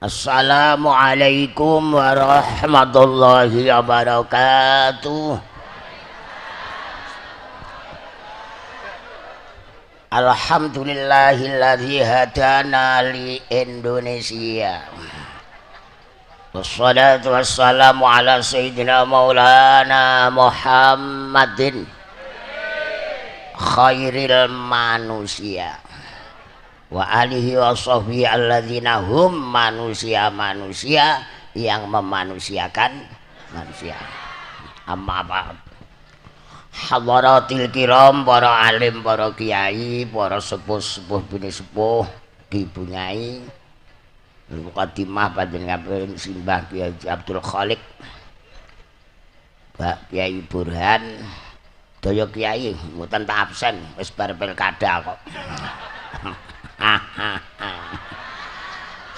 Assalamualaikum warahmatullahi wabarakatuh. Alhamdulillahilladzi hadana li Indonesia. Wassalatu wassalamu ala sayyidina maulana Muhammadin khairil manusia wa alihi wa sahbihi alladzina hum manusia-manusia yang memanusiakan manusia. Amma ba'd. Hadaratil kiram, para alim, para kiai, para sepuh-sepuh bini sepuh, ibu nyai, mukadimah panjenengan simbah Kiai Abdul Khalik, Pak Kiai Burhan, daya kiai mboten tak absen, wis bar pilkada kok.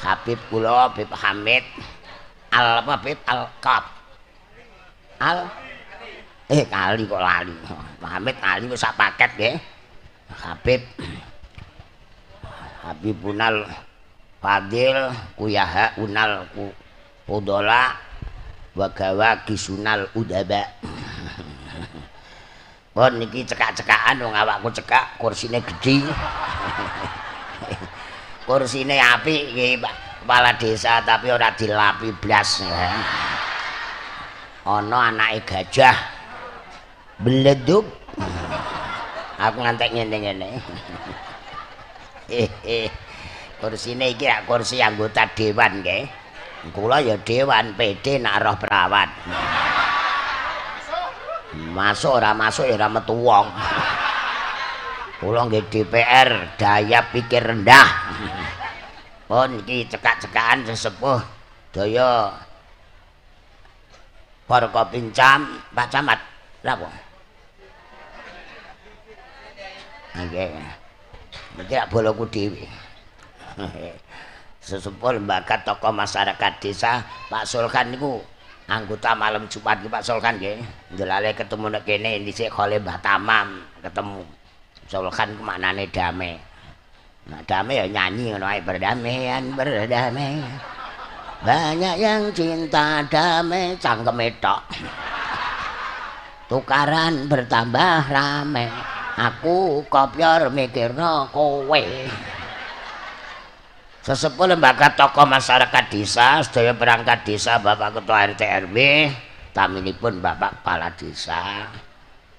Habib kula Habib Hamid Habib Al-Qab kali kok lali. Hamid Ali wis sak paket nggih. Habibunal Fadil Kuyaha Unal Udola Wagawa Kisunal Udaba. Pun niki cekak-cekakan wong awakku cekak, kursine gedhi. Kursine apik nggih Pak Kepala Desa tapi ora dilapi blas ya. Ana anake gajah bleduk. Aku ngantek ngene-ngene. Kursine iki ya kursi anggota dewan nggih. Kula ya dewan PD nak roh perawat. Masuk ora masuk ya ora metu wong. Kula nggih DPR daya pikir rendah. Pun iki cekak-cekakan sesepuh daya Forkopincam Pak Camat. Napa? Nggih. Iki boloku dhewe. Sesepuh lembaga tokoh masyarakat desa Pak Sulkan niku anggota malam Jumat iki Pak Sulkan nggih. Ndelale ketemu nek kene dhisik Khole Mbah Tamam ketemu. Sulkan ku maknane damai. Nah, damai ya nyanyi ngono ae berdamaian berdamai. Banyak yang cinta damai cangkeme tok. Tukaran bertambah rame. Aku kopyor mikirno kowe. Sesepuh lembaga tokoh masyarakat desa, sedaya perangkat desa, Bapak Ketua RT RW, taminipun Bapak Kepala Desa,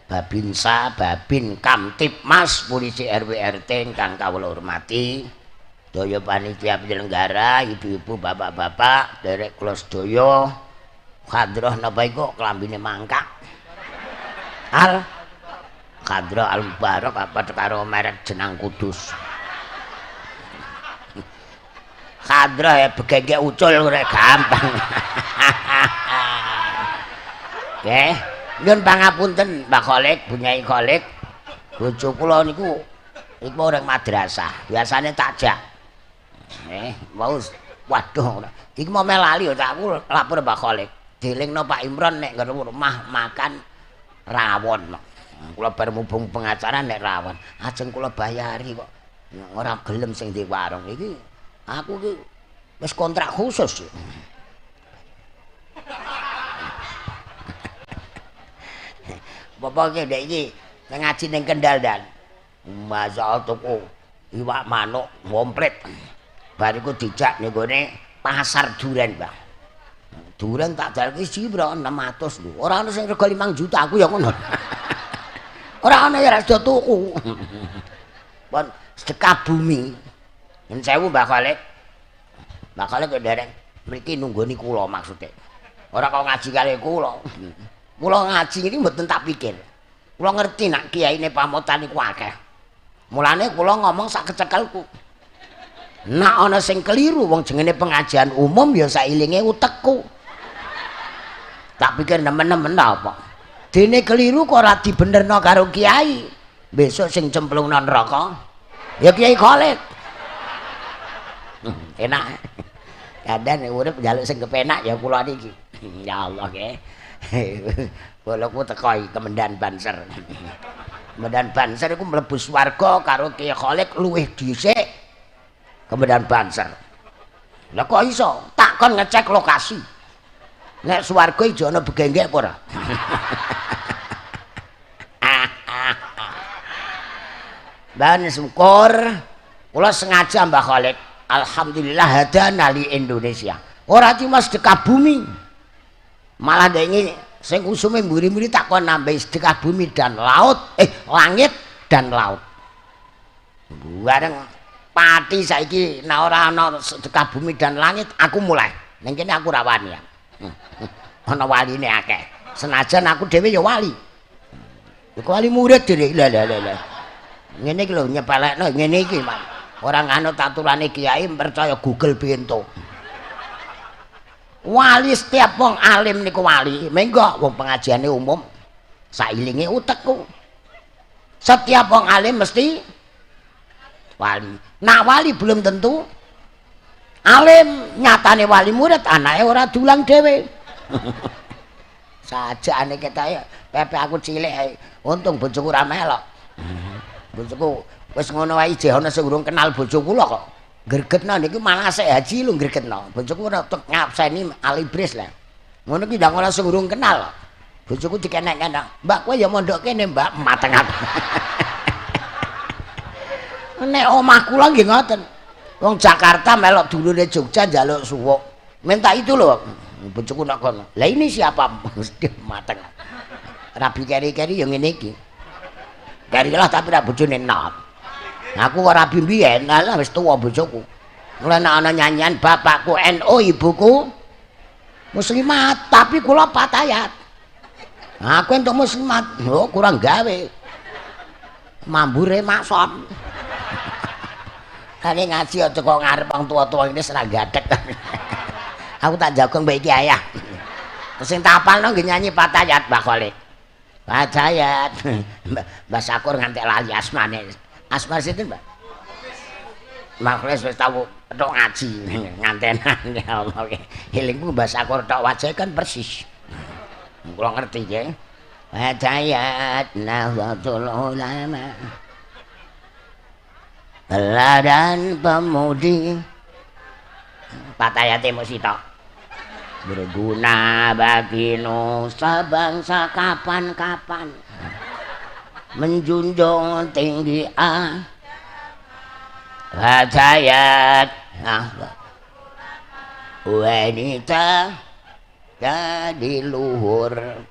Babinsa, Babin, Kamtipmas, Polisi RW RT ingkang kawula hormati, daya panitia penyelenggara, ibu-ibu, bapak-bapak, derek kula sedaya, hadroh napa iku klambine mangkak. Hadroh Al-Mubarak apa karo merek jenang kudus. Hadroh ya begege ucul rek gampang. Nggih. Nyun pangapunten Mbak Kholik, Bu Nyai Kholik. Bojo kula niku urip madrasah. Biasane takjak. Mau waduh. Iki mau melali tak aku lapor Mbak Kholik. Dilingno Pak Imron nek ngarep rumah makan rawon. Kula bar mumpung pengacara nek rawon. Ajeng kula bayari kok. Ora gelem sing di warung iki. Aku ki wis kontrak khusus. Bapak ki ndek iki ngaji ning Kendal dan masak tuku iwak manuk komplit. Bariku dijak ning gone pasar duren, Bang. Duren tak dalke siji bro 600 lho. Ora ana sing rega 5 juta aku ya ngono. Ora ana ya rada tuku. Pun sedekah bumi. Yen sewu Mbak Khalid. Mbak Khalid kok dereng mriki nunggoni kula maksude. Ora kok ngaji kali kula. Kula ngaji iki mboten tak pikir. Kula ngerti nek kiyaine pamotan iku akeh. Mulane kula ngomong sak kecekelku. Nek ana sing keliru wong jenenge pengajian umum ya sailinge utekku. Tak pikir nemen-nemen apa. Dene keliru kok ora dibenerno karo kiai. Besok sing cemplungno neraka ya Kiai Khalid. Enak. Kadang urip njaluk sing kepenak ya kula niki. Ya Allah nggih. Kulaku teko Kemendan Banser. Kemendan Banser iku mlebu swarga karo Kiai Khalid luwih dhisik Kemendan Banser. Lah kok iso? Takon ngecek lokasi. Nek swarga ijo ana begenggek apa ora? Dan syukur kula sengaja Mbah Khalid. Alhamdulillah hadana li Indonesia. Ora cuma sedekah bumi. Malah dengi sing usume mburi-mburi takon nambah sedekah bumi dan laut, langit dan laut. Bareng pati saiki nek ora ana sedekah bumi dan langit aku mulai. Ning kene aku ra wani ya. Ana waline akeh. Senajan aku dhewe ya wali. Iku wali murid dhewe. Lah. Ngene iki lho nyepelekno ngene iki, Mas. Ora nganut aturane kiai percaya Google bento. Wali setiap wong alim niku wali. Mengko wong pengajiane umum sailinge utekku. Setiap wong alim mesti wali. Nah wali belum tentu alim, nyatane wali murid anake ora dulang dhewe. Sajane ketae pepe aku cilik untung bojoku ora melok. Bojoku wis ngono wae jeh ana sing urung kenal bojo kula kok. Gregetno niku malah sik haji lho gregetno. Bojoku ora ngabseni alibris lah. Ngono ki ndang ora sing urung kenal. Bojoku dikenek-kenek, "Mbak kowe ya mondok kene, Mbak." Mateng. Nek omah kula nggih ngoten. Wong Jakarta melok dulure Jogja njaluk suwuk. Minta itu loh. Bojoku nak kono. Lah ini siapa? Mesti mateng. Rabi keri-keri yang ngene iki. Kerilah tapi ra bojone enom. Aku ora rabi mbiyen, lah wis tuwa bojoku. Mulai ana nyanyian bapakku NU, ibuku muslimat, tapi kula patayat. Aku entuk muslimat, lho kurang gawe. Mambure makson. Kane ngaji aja kok ngarep wong tuwa-tuwa ini ora gadhek. Aku tak jago mbek iki ayah. Sing tak apalno nggih nyanyi patayat Mbah Khalid. Patayat. Mbah Sakur ngantek lali asmane. Asma sinten, Mbak? Mbah Khalid wis tau tok ngaji ngantenan ya Allah. Elingku Mbah Sakur tok wajahe kan persis. Kula ngerti nggih. Patayat Nahdlatul Ulama. Teladan pemudi patayate mesti tok berguna bagi nusa bangsa kapan-kapan menjunjung tinggi patayat wanita jadi luhur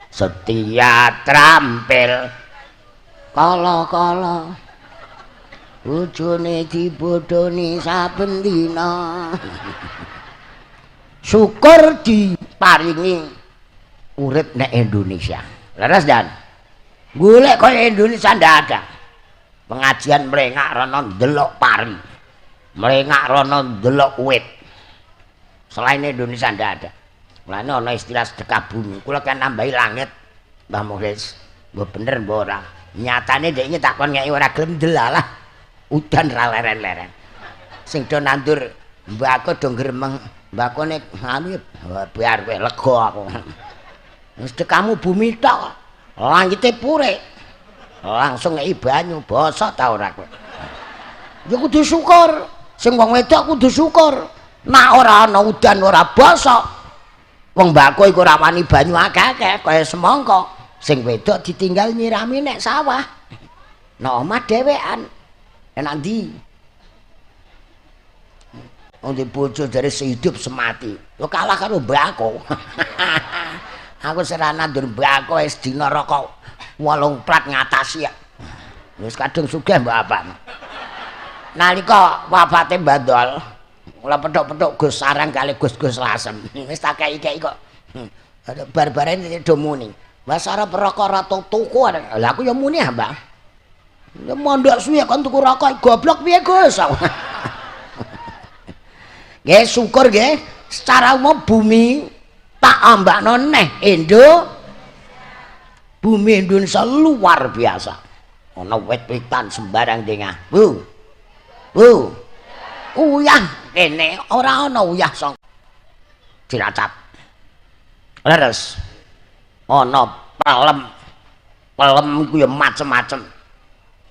setia terampil kala-kala bojone dibodoni saben dina. Syukur diparingi urip nek Indonesia. Leres dan golek kaya Indonesia ndak ada. Pengajian mlengak rono ndelok pari. Mlengak rono ndelok wit. Selain Indonesia ndak ada. Mulane ana istilah sedekah bumi. Kula kan nambahi langit, Mbah Mukhlis. Mbok bener mbok ora. Nyatane dekne takon ngeki ora gelem delalah. Udan ra leren-leren. Sing do nandur mbako do gremeng, mbakone anu biar kowe lega aku. Wis kamu bumi tok. Langite pure. Langsung ngeki banyu bosok ta ora kowe. Ya kudu syukur. Sing wong wedok kudu syukur. Nek ora ana udan ora bosok. Wong mbako iku ora wani banyu akeh-akeh kaya semangka. Sing wedok ditinggal nyirami nek sawah. Nek omah dhewean. Enak ndi? Wong di bojo dari sehidup semati. Yo kalah karo mbako. Aku serah nandur mbako wis dina rokok 8 plat ngatasi ya. Wis kadung sugih mbak Bapak. Nalika wafate Mbandol, kula petuk-petuk Gus Sarang kali Gus-Gus Lasem. Wis tak kei-kei kok. Bar-baren do muni. Wes arep perkara tuku. Lah aku ya muni ya, Mbak. Ya mondok suwe kon tuku rokok goblok piye Gus? Nggih syukur nggih secara umum bumi tak ambakno neh bumi Indonesia luar biasa. Ana wit-witan sembarang dengah. Bu. Uyah kene ora ana uyah song Cilacap. Leres. Ana pelem iku ya macem-macem.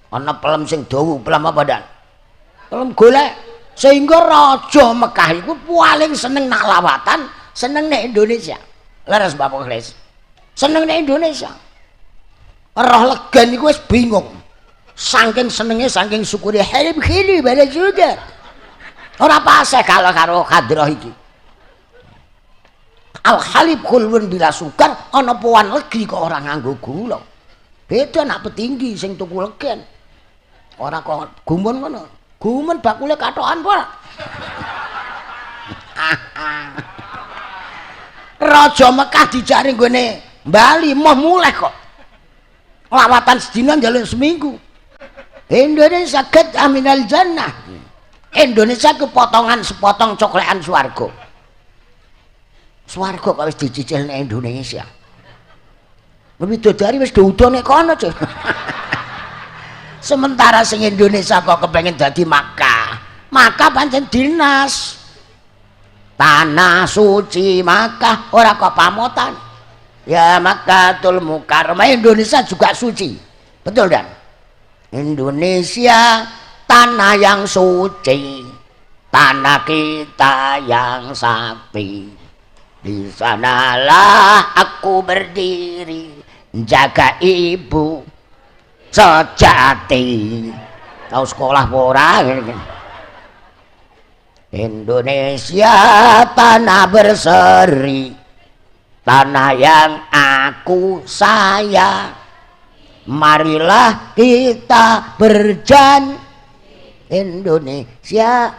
Ana pelem sing dawa, pelem apa dan? Pelem golek Sehingga raja Mekah iku paling seneng nak lawatan, seneng nek Indonesia. Leres Bapak Klis. Seneng nek Indonesia. Roh legan iku wis bingung. Saking senenge, saking syukure helip khili bala juga. Ora paseh kalau karo hadrah iki. Al halib khulwun bila sukar, ana puan legi kok ora nganggo gula. Beda nak petinggi sing tuku legen. Ora kok gumun ngono. Gumun bakule katokan apa? Raja Mekah dijari nggone Bali mau mulai kok. Lawatan sedina njaluk seminggu. Indonesia ket aminal jannah. Indonesia kepotongan sepotong coklekan swarga. Swarga kok wis dicicil ning Indonesia. Widodari wis dodo nek kono, Cuk. Sementara sing Indonesia kok kepengen dadi Makkah. Makkah pancen dinas. Tanah suci Makkah ora kok pamotan. Ya Makkatul Mukarramah Indonesia juga suci. Betul dan? Indonesia tanah yang suci. Tanah kita yang sakti. Di sanalah aku berdiri jaga ibu sejati. Tahu sekolah ora? Indonesia tanah berseri, tanah yang aku sayang. Marilah kita berjan Indonesia.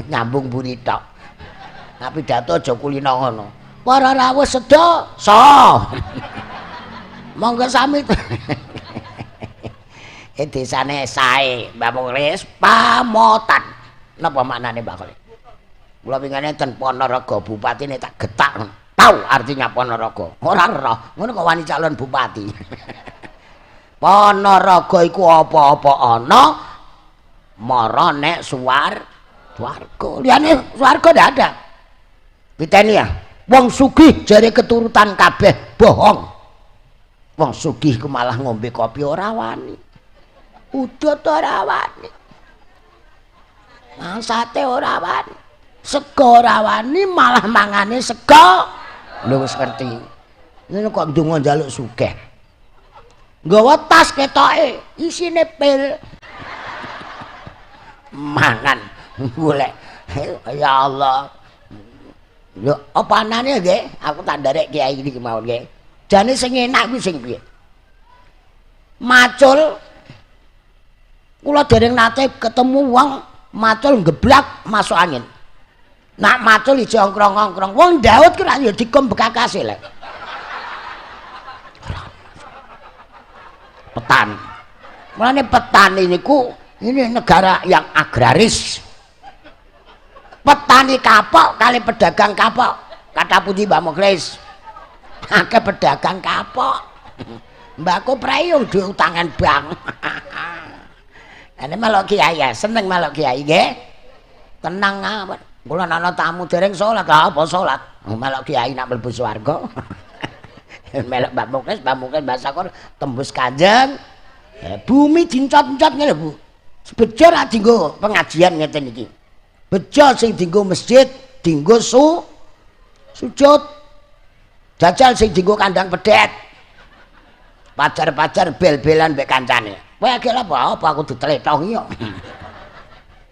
Nyambung buri tok. Tapi pidato aja kulino ngono. Para rawuh seda, so. Monggo sami. Desane sae, Mbak Mulis pamotan. Napa maknane Mbak Mulis? Kula pingane ten Ponorogo bupatine tak getak. Tahu artinya Ponorogo? Ora roh, ngono kok wani calon bupati. Ponorogo iku apa-apa ana mara nek swarga. Liyane swarga ndak ada. Piteni ya, wong sugih jare keturutan kabeh bohong. Wong sugih ku malah ngombe kopi ora wani. Udut ora wani. Sate ora wani. Sego ora wani malah mangane sego. Lho wis ngerti. Ngono kok ndonga njaluk sugih. Nggawa tas ketoke isine pil. Mangan golek. Ya Allah. Lho, apa anane nggih? Aku tak nderek kiai iki mawon nggih. Jane sing enak kuwi sing piye? Macul. Kula dereng nate ketemu wong macul geblak masuk angin. Nak macul ijo ongkrong-ongkrong. Wong Daud ki ra ya dikom bekakase lek. Petan. Mulane petani niku ini negara yang agraris. Petani kapok kali pedagang kapok. Kata pundi Mbak Mukhlis? Akeh pedagang kapok. Mbakku prayung duwe utangan bank. Ane melok kiai ya, seneng melok kiai nggih. Tenang mawon. Kula ana tamu dereng salat, apa salat? Melok kiai nak mlebu swarga. Melok Mbak Mukhlis Mbak tembus Kanjeng. Bumi dincot-encot ngene, Bu. Sebejo ra dienggo pengajian ngeten iki. Bejo sing dienggo masjid, dienggo sujud. Jajal sing dienggo kandang pedet. Pacar-pacar bel-belan mbek kancane. Kowe iki lha apa aku ditletongi kok.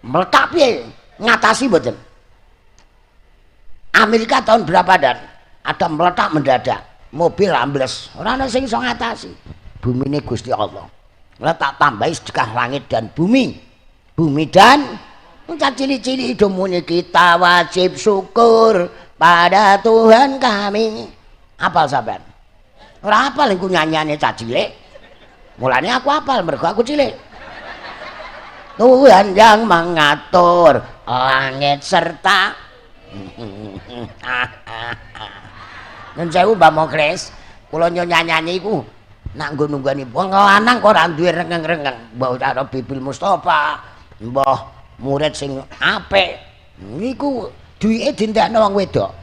Meletak piye? Ngatasi mboten. Amerika tahun berapa dan ada meletak mendadak, mobil ambles. Ora ana sing iso ngatasi. Bumine Gusti Allah. Lah tak tambahi sedekah langit dan bumi. Bumi dan cili-cili hidupmu kita wajib syukur pada Tuhan kami. Apal sampean? Ora apal iku nyanyane cah cilik. Mulane aku apal mergo aku cilik. Tuhan yang mengatur langit serta Nen sewu Mbak Mukhlis, kula nyanyi iku nak nggo nunggani wong lanang kok ora duwe rengeng-rengeng. Mbah cara Bibil Mustofa, mbah murid sing apik. Niku duwike dintekno wong wedok.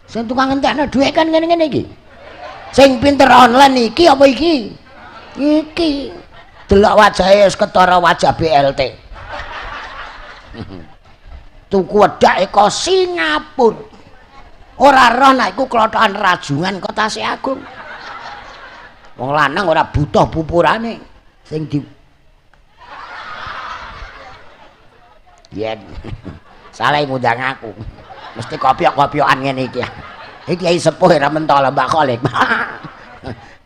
Sing tukang entekno dhuwit kan ngene-ngene iki. Sing pinter online iki apa iki? Iki. Delok wajahe wis ketara wajah BLT. Tuku wedak eko Singapura. Ora roh nek iku klothokan rajungan Kota Siagung. Wong lanang ora butuh pupurane sing di yen salah ngundang aku. Mesti kopiok-kopiokan ngene iki. Iki Kyai sepuh ora mentol Mbak Kholik.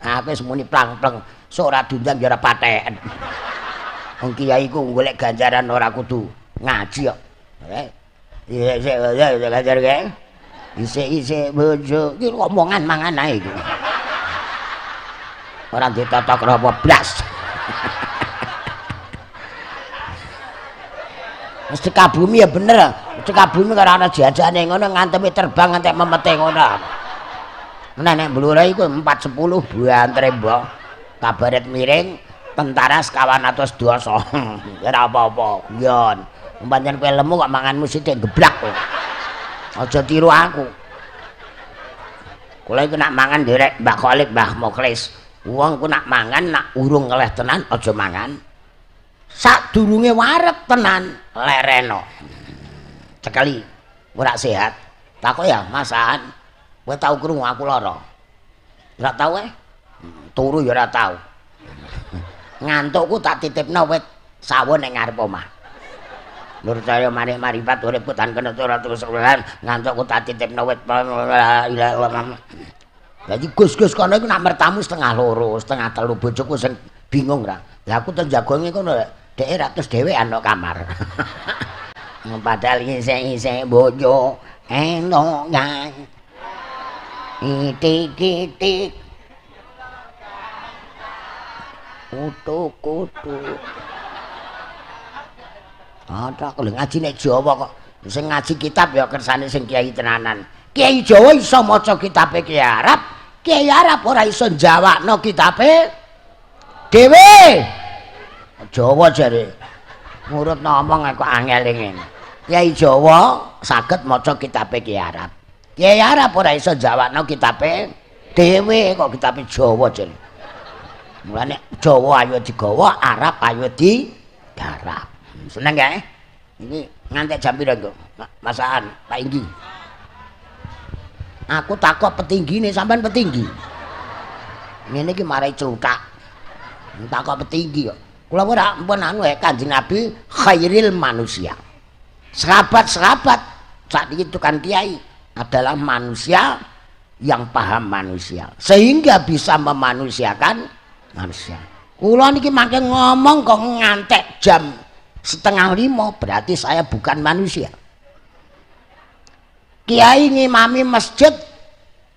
Aku wis muni plang-pleng, sok ora dundang ya ora paten. Wong kiai ku golek ganjaran ora kudu ngaji kok. Iya, ngajar kae. Isik-isik bojo iki omongan mangan ae iki. Ora ditotok apa blas. Mesti kabumi ya bener. Mesti kabumi karo ana jajane ngono ngantemi terbang ngantek memete ngono. Nek blure iku 410 bantre mbok. Kabaret miring tentara sekawan atus dosa. Ora apa-apa, guyon. Pancen kowe lemu kok manganmu sithik geblak kok. Aja tiru aku. Kula iki nak mangan nderek Mbah Kholik, Mbah Muklis. Wong ku nak mangan nak urung ngeleh tenan aja mangan. Sadurunge wareg tenan lereno. Cekali ora sehat. Takok ya, Masan. Kowe tau krungu aku lara? Ora tau turu ya ora tau. Ngantukku tak titipno wit sawon ning ngarep omah. Nur saya marifat urip putan kena ora terus ngantukku tak titipno wit Jadi Gus-gus kono iku nak mertamu setengah loro, setengah telu bojoku sing bingung ra. Lah aku ten jagonge kono dhek ra terus dhewean nang kamar. Padahal isih-isih bojo enok nang. Itik-itik. Kutuk-kutuk. Ada kalau ngaji nek Jawa kok. Sing ngaji kitab ya kersane sing kiai tenanan. Kiai Jawa iso maca kitabe Kiai Arab. Kiai Arab ora iso njawakno kitabe dhewe. Jawa jare. Murut ngomong kok angel ngene. Kiai Jawa saged maca kitabe Kiai Arab. Kiai Arab ora iso njawakno kitabe dhewe kok kitabe Jawa jare. Mulane Jawa ayo digawa, Arab ayo digarap. Seneng gak Ini ngantek jam pira kok? Masaan, Pak Inggi. Aku takok petinggine sampean petinggi. Ngene iki marai celutak. Takok petinggi kok. Kula ora ampun anu Kanjeng Nabi khairil manusia. Sahabat-sahabat saat itu kan kiai adalah manusia yang paham manusia sehingga bisa memanusiakan manusia. Kula niki mangke ngomong kok ngantek jam 4:30 berarti saya bukan manusia. Kiai ngimami masjid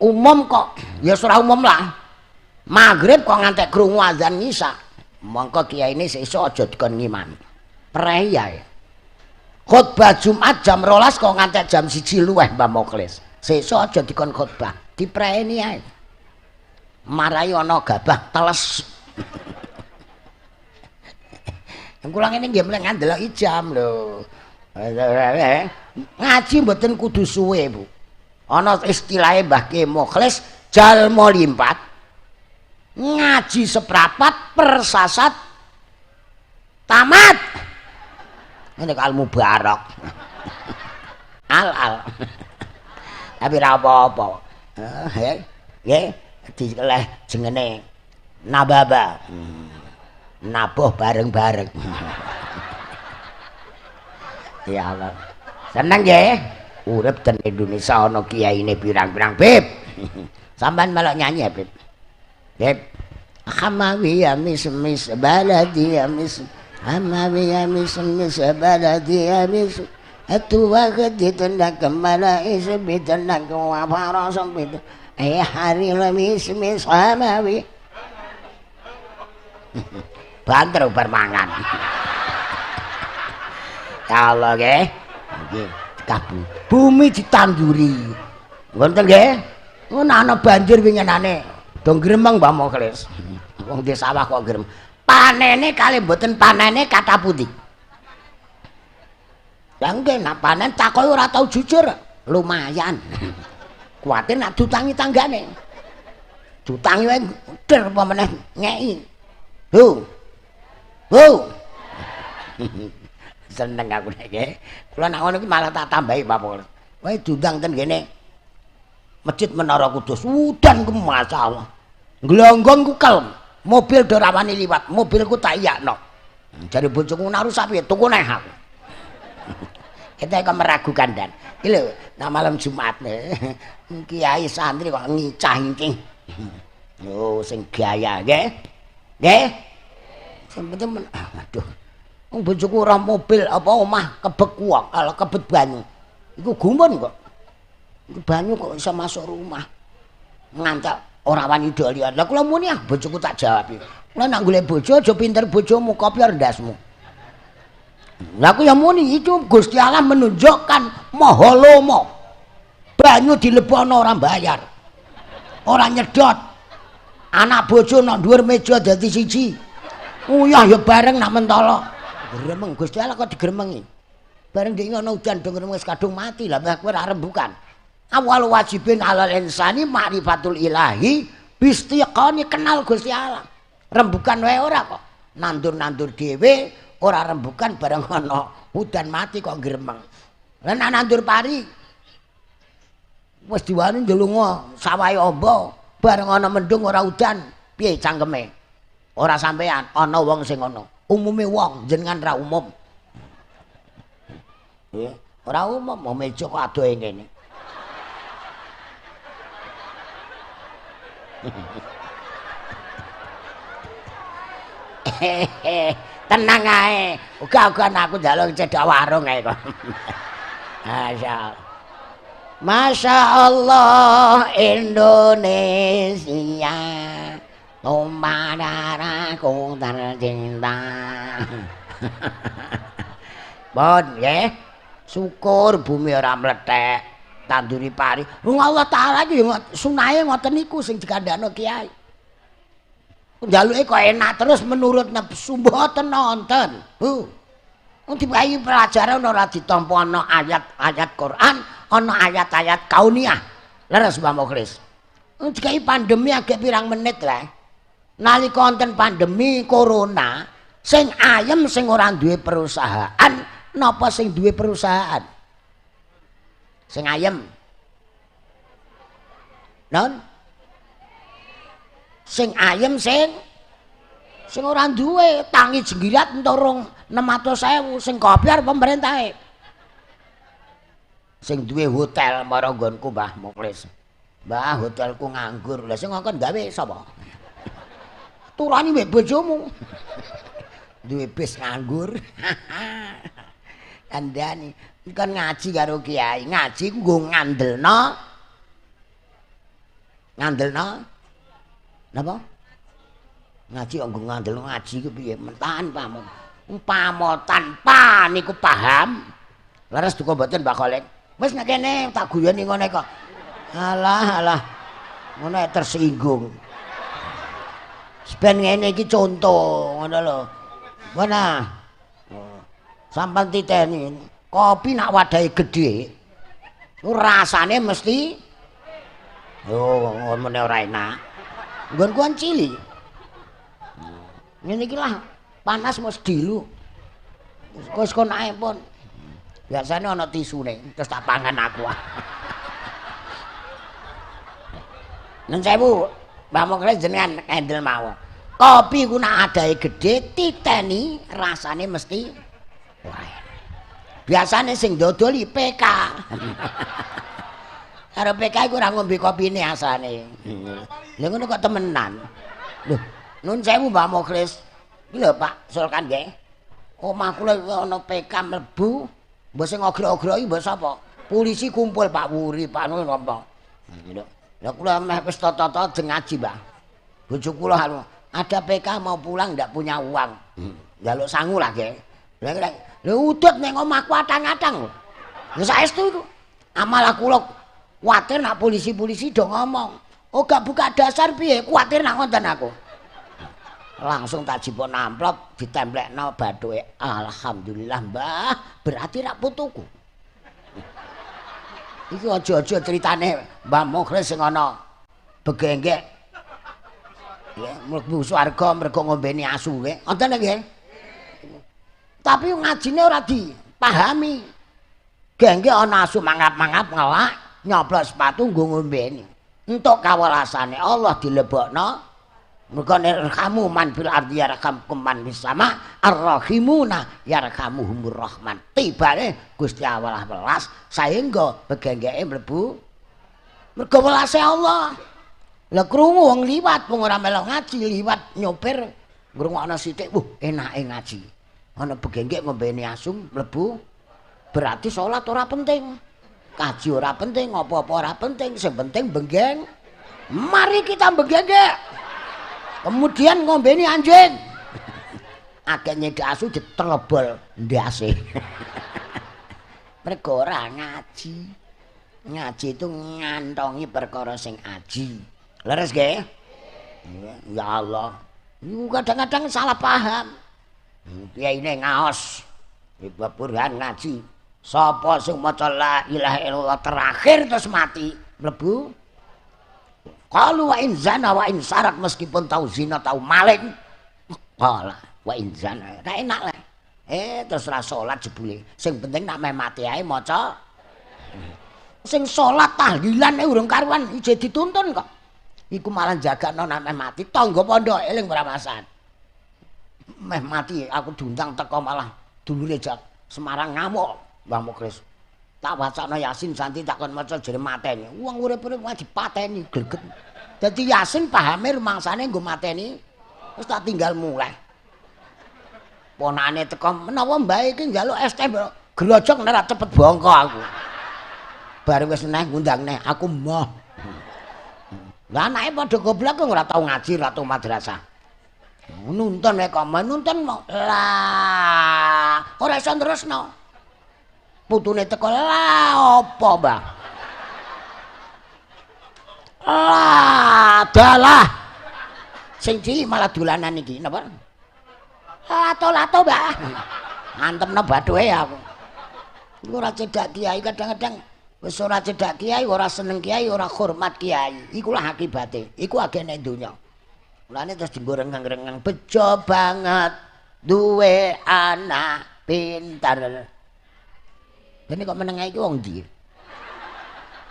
umum kok ya surah umum lah. Maghrib kok ngantek krungu azan nisa. Mongko kiai ini sesuk aja dikon ngimami. Prei ya. Khotbah Jumat jam 12 kok ngantek jam 1 luweh Mbah Muklis. Sesuk aja dikon khotbah, dipreni ae. Marai ana gabah teles. Kula ngene nggih mlek ngandelok jam lho. Ngaji mboten kudu suwe, Bu. Ana istilahe Mbah Ki Muklis jalma limpat. Ngaji seprapat persasat tamat. Ini Al Mubarak. Al. Tapi ra apa-apa. Nggih, dikeleh jengene Nababa. Nabuh bareng-bareng. Ya Allah. Seneng nggih. Urip ten Indonesia ana kiyaine pirang-pirang, Bib. Sampeyan malah nyanyi ya, Bib. Bib. Hamawi ya mis baladi ya mis. Hamawi ya mis baladi ya mis. Atu waktu ditendang kemana isi ditendang ke wafara sempit. Hari lemis hamawi. Banter bermangan. Ya Allah nggih. Nggih, kabeh. Bumi ditanduri. Ngoten nggih. Ngono ana banjir winginane. Do gremeng Mbah Muklis. Wong di sawah kok grem. Panene kali mboten panene kata putih. Lah nggih nak panen takoki ora tau jujur. Lumayan. Kuwatir nak dutangi tanggane. Dutangi wae der apa meneh ngeki. Seneng aku nek nggih. Kula nek ngono iki malah tak tambahi Pak Mul. Wae diundang ten kene. Masjid Menara Kudus. Udan ku masyaallah. Glonggong ku kelem. Mobil do rawani liwat. Mobilku tak iyakno. Jare bojoku nak rusak piye? Tuku neh aku. Kita kok meragukan dan. Iki lho, nah malam Jumat kiai santri kok ngicah-ngicing. Yo sing gaya nggih. Nggih. Sing penting aduh. Wong bojoku ora mobil apa omah kebek wong, ala kebet banyu. Iku gumun kok. Iku banyu kok iso masuk rumah. Ngantek ora wani dolian. Lah kula muni bojoku tak jawab. Kula nak golek bojo aja pinter bojomu, kopi ndasmu. Lah aku ya muni itu Gusti Allah menunjukkan Maha Lomo. Banyu dilebokno ora bayar. Ora nyedot. Anak bojo nang dhuwur meja dadi siji. Uyah ya bareng nak mentolo. Gremeng Gusti Allah kok digremengi. Bareng dhek ngono udan do gremeng wis kadung mati lah kowe ora rembukan. Awal wajibin alal insani ma'rifatul ilahi bistiqani kenal Gusti Allah. Rembukan wae ora kok. Nandur-nandur dhewe ora rembukan bareng ana udan mati kok gremeng. Lah nek nandur pari wis diwani ndelunga sawahe amba bareng ana mendung ora udan piye cangkeme? Ora sampean ana wong sing ngono. Umume wong jenengan ra umum. Nggih, ora umum mau meja kok adohe ngene. Tenang ae. Uga-uga aku njaluk cedhak warung ae kok. Masyaallah. Masya Allah Indonesia tumpah darahku tercinta. Bon nggih. Syukur bumi ora mlethek, tanduri pari. Wong Allah Taala iki sunahe ngoten niku sing dikandhakno kiai. Njaluke kok enak terus menurut nafsu mboten nonton. Wong diparingi pelajaran ora ditampa ana ayat-ayat Quran, ana ayat-ayat kauniyah. Leres Mbah Mukhlis. Dikai pandemi agek pirang menit lah. Nalika wonten pandemi corona, sing ayem sing ora duwe perusahaan, napa sing duwe perusahaan? Sing ayem. Non? Sing ayem sing ora duwe tangi jenggirat enturung 600.000 sing kopiar pemerintahe. Sing duwe hotel marang nggonku Mbah Mukhlis. Mbah hotelku nganggur. Lah sing ngongkon gawe sapa? Turani mbek bojomu. Duwe bis nganggur. Kandhani kan ngaji karo kiai. Ngaji ku nggo ngandelno napa? Ngaji kok nggo ngandelno ngaji ku piye? Mentahan pamon. Umpamotan pa niku paham. Leres duka mboten Mbak Kholek. Wis nek kene tak guyoni ngene kok. Alah. Ngono tersinggung. Ben ngene iki contoh ngono lho. Mana? Sampan titeni kopi nak wadahe gedhe. Ku rasane mesti ngono ora enak. Nggonku kan cilik. Ngene iki lah panas mesti dilu. Wis kon ae pun. Biasane ana tisune terus tak pangan aku. Nun sewu, Mbah Mukhlis jenengan kendel mawon. Kopi ku nak adahe gedhe titeni rasane mesti ora enak. Biasane sing dodoli PK. Karo PK iku ora ngombe kopine asane. Lha ngono kok temenan. Lho, nun sewu Mbah Mukhlis. Iki lho Pak Sulkan nggih. Omah kula ana PK mlebu, mbok sing ogro-ogroki mbok sapa? Polisi kumpul Pak Wuri, Pak Nun apa. Lah kula meh wis tata-tata jeng ngaji, Mbah. Bojo kula ada PK mau pulang ndak punya uang. Njaluk sangu lah, nggih. Lha udut ning omahku atang-atang lho. Ya saestu iku. Amal kula kuwatir nak polisi-polisi do ngomong, "Oh, gak buka dasar piye?" Kuwatir nak ngoten aku. Langsung tak jipuk amplop ditemplekno bathuke. Alhamdulillah, Mbah, berarti rak putuku. Iki aja-aja critane Mbah Mukhlis sing ana begenggek. Ya, mlebu swarga mergo ngombeni asu nggih. Wonten nggih. Tapi ngajine ora dipahami. Gengge ana asu mangap-mangap ngelak, nyoblok sepatu nggo ngombeni. Entuk kawelasane Allah dilebokno. Mergo kamu man fil ardi yarhamkum man fis sama arrahimuna yarhamuhumur rahman. Tibane Gusti Allah welas saengga begengeke mlebu mergo welase Allah. Lah krungu wong liwat wong ora melok ngaji liwat nyopir ngrungokno sithik, enake ngaji. Ana begengke ngombeni asung mlebu berarti salat ora penting. Kaji ora penting, apa-apa ora penting, sing penting benggeng. Mari kita benggeng. Kemudian ngombeni anjing. Akeh nyedhek asu ditelebol ndase. Mergo ora ngaji. Ngaji itu ngantongi perkara sing aji. Leres nggih? Ya Allah. Iku kadang-kadang salah paham. Kiyaine ngaos. Ibu Burhan ngaji. Sapa sing maca la ilaha illallah terakhir terus mati mlebu. Qalu wa in zana wa in sarak meskipun tahu zina tahu maling. Qala wa in zana. Ra enak lah. Terus ra salat jebule. Sing penting nak meh mati ae maca. Sing salat tahlilan urung karuan ije dituntun kok. Iku malah jagakno nak meh mati tangga pondok eling ora masan. Meh mati aku diundang teko malah dulure jak Semarang ngamuk. Mbah Mukris. Tak wacana Yasin santi takon maca jere mateni. Wong urip-urip wae dipateni greget. Dadi Yasin pahame rumangsane nggo mateni. Terus tak tinggal mulai. Ponakane teko menawa mbae iki njaluk es teh grojok nek cepet bongko aku. Bareng wis neh ngundang neh aku moh. Lah anake padha goblok ora tau ngaji, ora tau madrasah. Nuntun nek kok nuntun lah ora iso terusno. Putune teko lah apa, Bang? Lah dalah. Sing cilik malah dolanan iki, napa? Lato-lato, Mbak. Antemno bathuke aku. Iku ora cedak kiai kadang-kadang wis ora cedak kiai, ora seneng kiai, ora hormat kiai. Iku lah akibate. Iku agene donya. Mulane terus dienggo rengeng-rengeng bejo banget duwe anak pinter. Dene kok meneng iki wong ndi?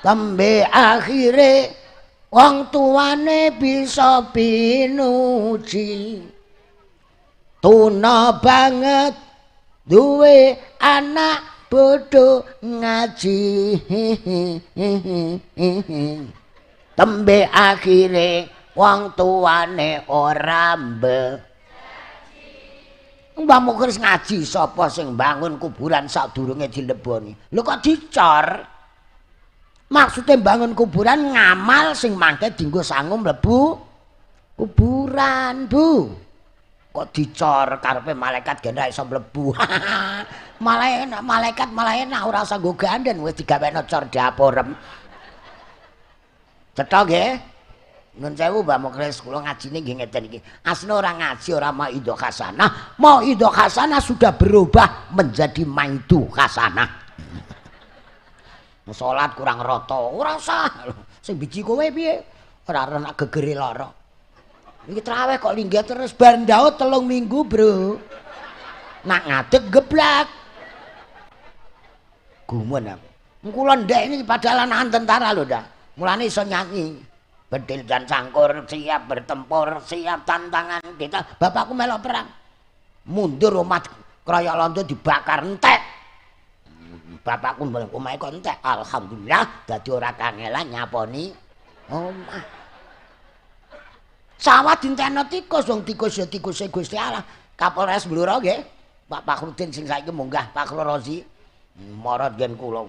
Tembe akhire wong tuane bisa pinuji. Tuna banget duwe anak bodho ngaji. Tembe akhire wong tuane ora Mbah Mukris ngaji sapa sing bangun kuburan sadurunge dileboni. Lho kok dicor? Maksude bangun kuburan ngamal sing mangke dienggo sangu mlebu kuburan, Bu. Kok dicor karepe malaikat gen ra iso mlebu. Malaikat malah enak ora usah nggo ganden wis digawekno cor dapurem. Cetha nggih? Nun sewu Mbah Mukris kula ngajine nggih ngeten iki. Asline ora ngaji ora mauidhah hasanah. Mauidhah hasanah sudah berubah menjadi maidu hasanah. Salat kurang rata, ora usah. Sing biji kowe piye? Ora ana gegere lara. Iki traweh kok linggih terus bar ndaut 3 minggu, Bro. Nak ngadeg geblak. Gumun aku. Kula ndek iki padahal anakan tentara lho, Ndak. Mulane iso nyanyi. Bedil dan cangkur siap bertempur, siap tantangan kita. Bapakku melok perang. Mundur umat kroyok londo dibakar entek. Bapakku omahe kok entek. Alhamdulillah dadi ora kangelan nyaponi omah. Sawah dintekno tikus, wong tikus ya tikuse Gusti Allah. Kapolres Blora nggih. Pak Fakhrudin sing saiki munggah Pak Rozi. Marot gen kula.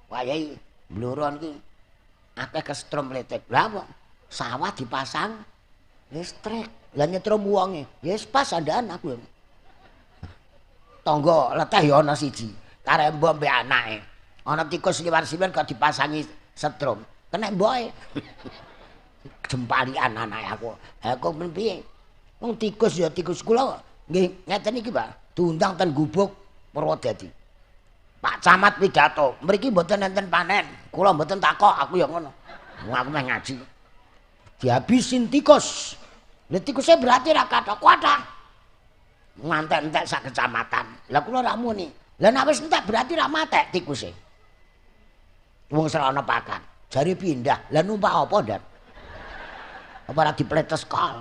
Wayahe Blora niki akeh kestrom listrik. Lah kok sawah dipasang listrik. Lah nyetrum wonge. Ya wis pas andaan aku. Tangga leteh ya ana siji. Karembo mbek anake. Ana tikus liwar-liwar kok dipasangi setrum. Kenek mboke. Jempalian anake aku. Aku men piye? Wong tikus ya tikus kula. Nggih ngeten iki, Pak. Diundang ten Gubuk Purwodadi. Pak Camat pidato, mriki mboten enten panen. Kula mboten takok, aku ya ngono. Aku meh ngaji. Dihabisin tikus. Lha tikuse berarti ra kathah kuatah. ngantek-entek sak kecamatan. Lah kula ra muni. Lah nek wis entek berarti ra matek tikuse. Wong serana pakan. Jare pindah. Lah numpak apa, Ndak? Apa ora dipletes kol?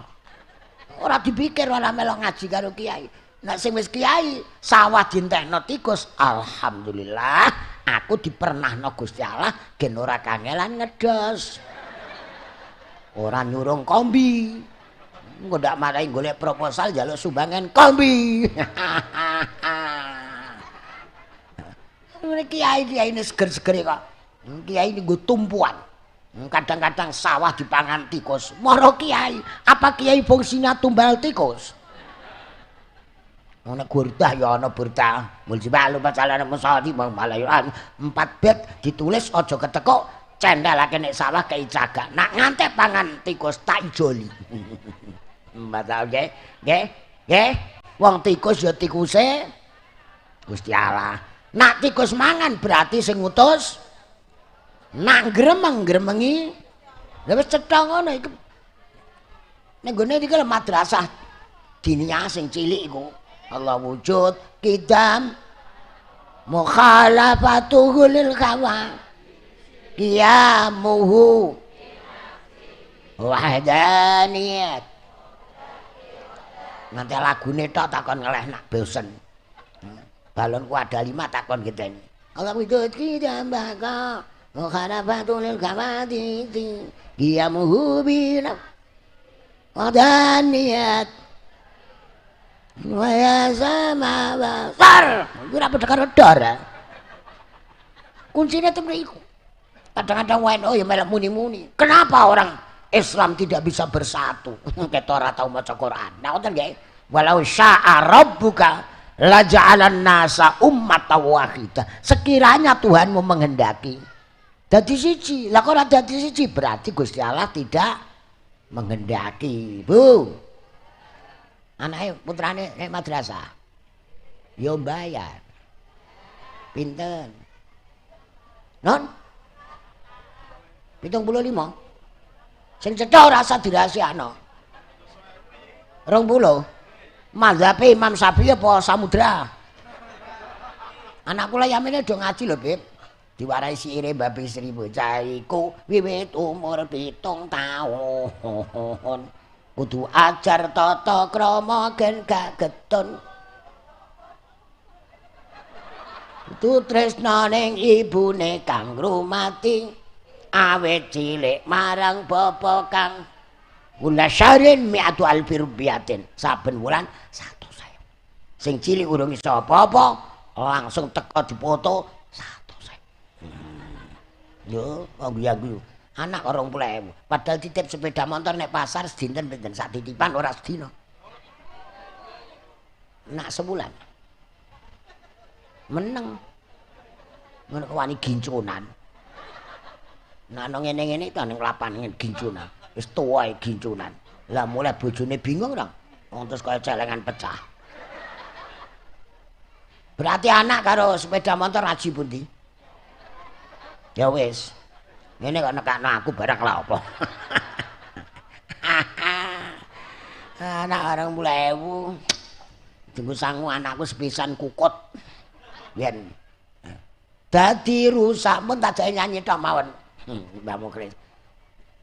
Ora dipikir ora melok ngaji karo kiai. Nek sing wis kiai sawah dientekno tikus, alhamdulillah aku dipernahno Gusti Allah gen ora kangelan ngedos. Ora nyurung kombi. Engko ndak marahi golek proposal njaluk sumbangan kombi. Ngene kiai-kiai ini seger-seger kok. Kiai ini nggo tumpuan. Kadang-kadang sawah dipangan tikus. Moro kiai, apa kiai fungsinya tumbal tikus? Ana gurdah ya ana burdah. Muljibalu bacalane musadi malayuan 4 bait ditulis aja ketekuk cendhelake nek sawah kei cagak. Nak ngantek pangan tikus tak ijoli. Mbata nggih. Nggih. Wong tikus ya tikuse Gusti Allah. Nak tikus mangan berarti sing ngutus nak gremeng-gremengi lha wis cetha ngono iku. Nek gone iki lho madrasah diniyah sing cilik iku. Allah wujud kidam mukhalafatuhu lil khawa qiyamuhu wahdaniyat. Nanti lagune tok takon ngeleh nak bosen. Balonku ada 5 takon gedene. Allah wujud kidam baka mukhalafatul khawadith qiyamuhu bina wadaniyat wa ya sama besar ora padha karo dor. Kuncine temne iku. Kadang-kadang WNO ya melok muni-muni. Kenapa orang Islam tidak bisa bersatu? Kita ora tau maca Quran. Nah ngoten nggih. Walau syaa rabbuka la ja'alan nasa ummatan wahidah. Sekiranya Tuhanmu menghendaki dadi siji. Lah kok ora dadi siji berarti Gusti Allah tidak menghendaki. Bu. Anake putrane nek madrasah. Yo bayar. Pinten? Non? 75. Sing cetha ora usah dirahasiakno. 20. Mazhab Imam Syafi'i apa Samudra? Anak kula yamene do ngaji lho, Beb. Diwarai siire babi 1000 caiku wiwit umur 7 taun. Kudu ajar tata krama gen gak getun. Kudu tresna ning ibune kang rumati awet cilik marang bapa kang kula syarin mi'atu alfi rupiatin saben wulan 100.000. Sing cilik urung iso apa-apa langsung teko dipoto 100.000. Yo kok guyu. Anak 20.000. Padahal titip sepeda motor nek pasar sedinten pinten sak titipan ora sedina. Nak sebulan. Meneng. Ngono wani gincunan. Nah nang ngene-ngene iki ning lapangan gincunan. Wis tuwae gincunan. Lah mulai bojone bingung dong. Wong terus kaya celengan pecah. Berarti anak karo sepeda motor aji pundi? Ya wis. Ngene kok nekakno aku barang lha apa. Anak 20.000. Tunggu sangu anakku sepisan kukut. Yen dadi rusak pun tak jane nyanyi tok mawon. Mbah Muklis.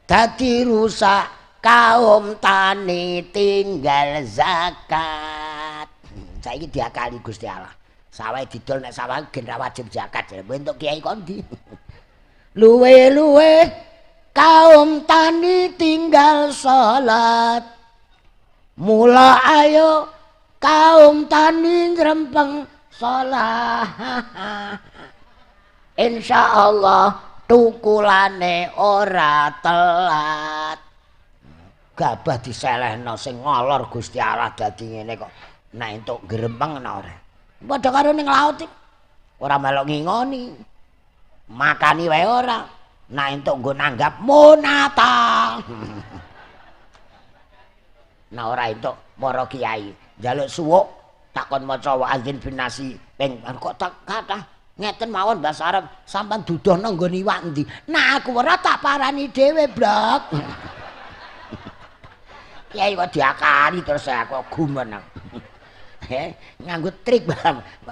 Dadi rusak kaum tani tinggal zakat. Saiki diakali Gusti Allah. Sawah didol nek sawah gen ra wajib zakat. Bentuk kiai kondi. Luwe-luwe kaum tani tinggal salat. Mula ayo kaum tani ngrempeng salat. Insyaallah tukulane ora telat. Gabah diselehno sing ngolor Gusti Allah dadi ngene kok. Nek entuk grempeng ana ora. Padha karo ning laut iki. Ora melok ngingoni. Makani wae ora. Nek entuk nggo nanggap monata. Nah ora entuk para kiai njaluk suwuk takon maca wa azin binasi ping kok tak kathah ngeten mawon basa Arab sampean dudohno nggon iwak endi. Nah aku ora tak parani dhewe, Blok. Kiai kok diakali terus aku gumen. nganggo trik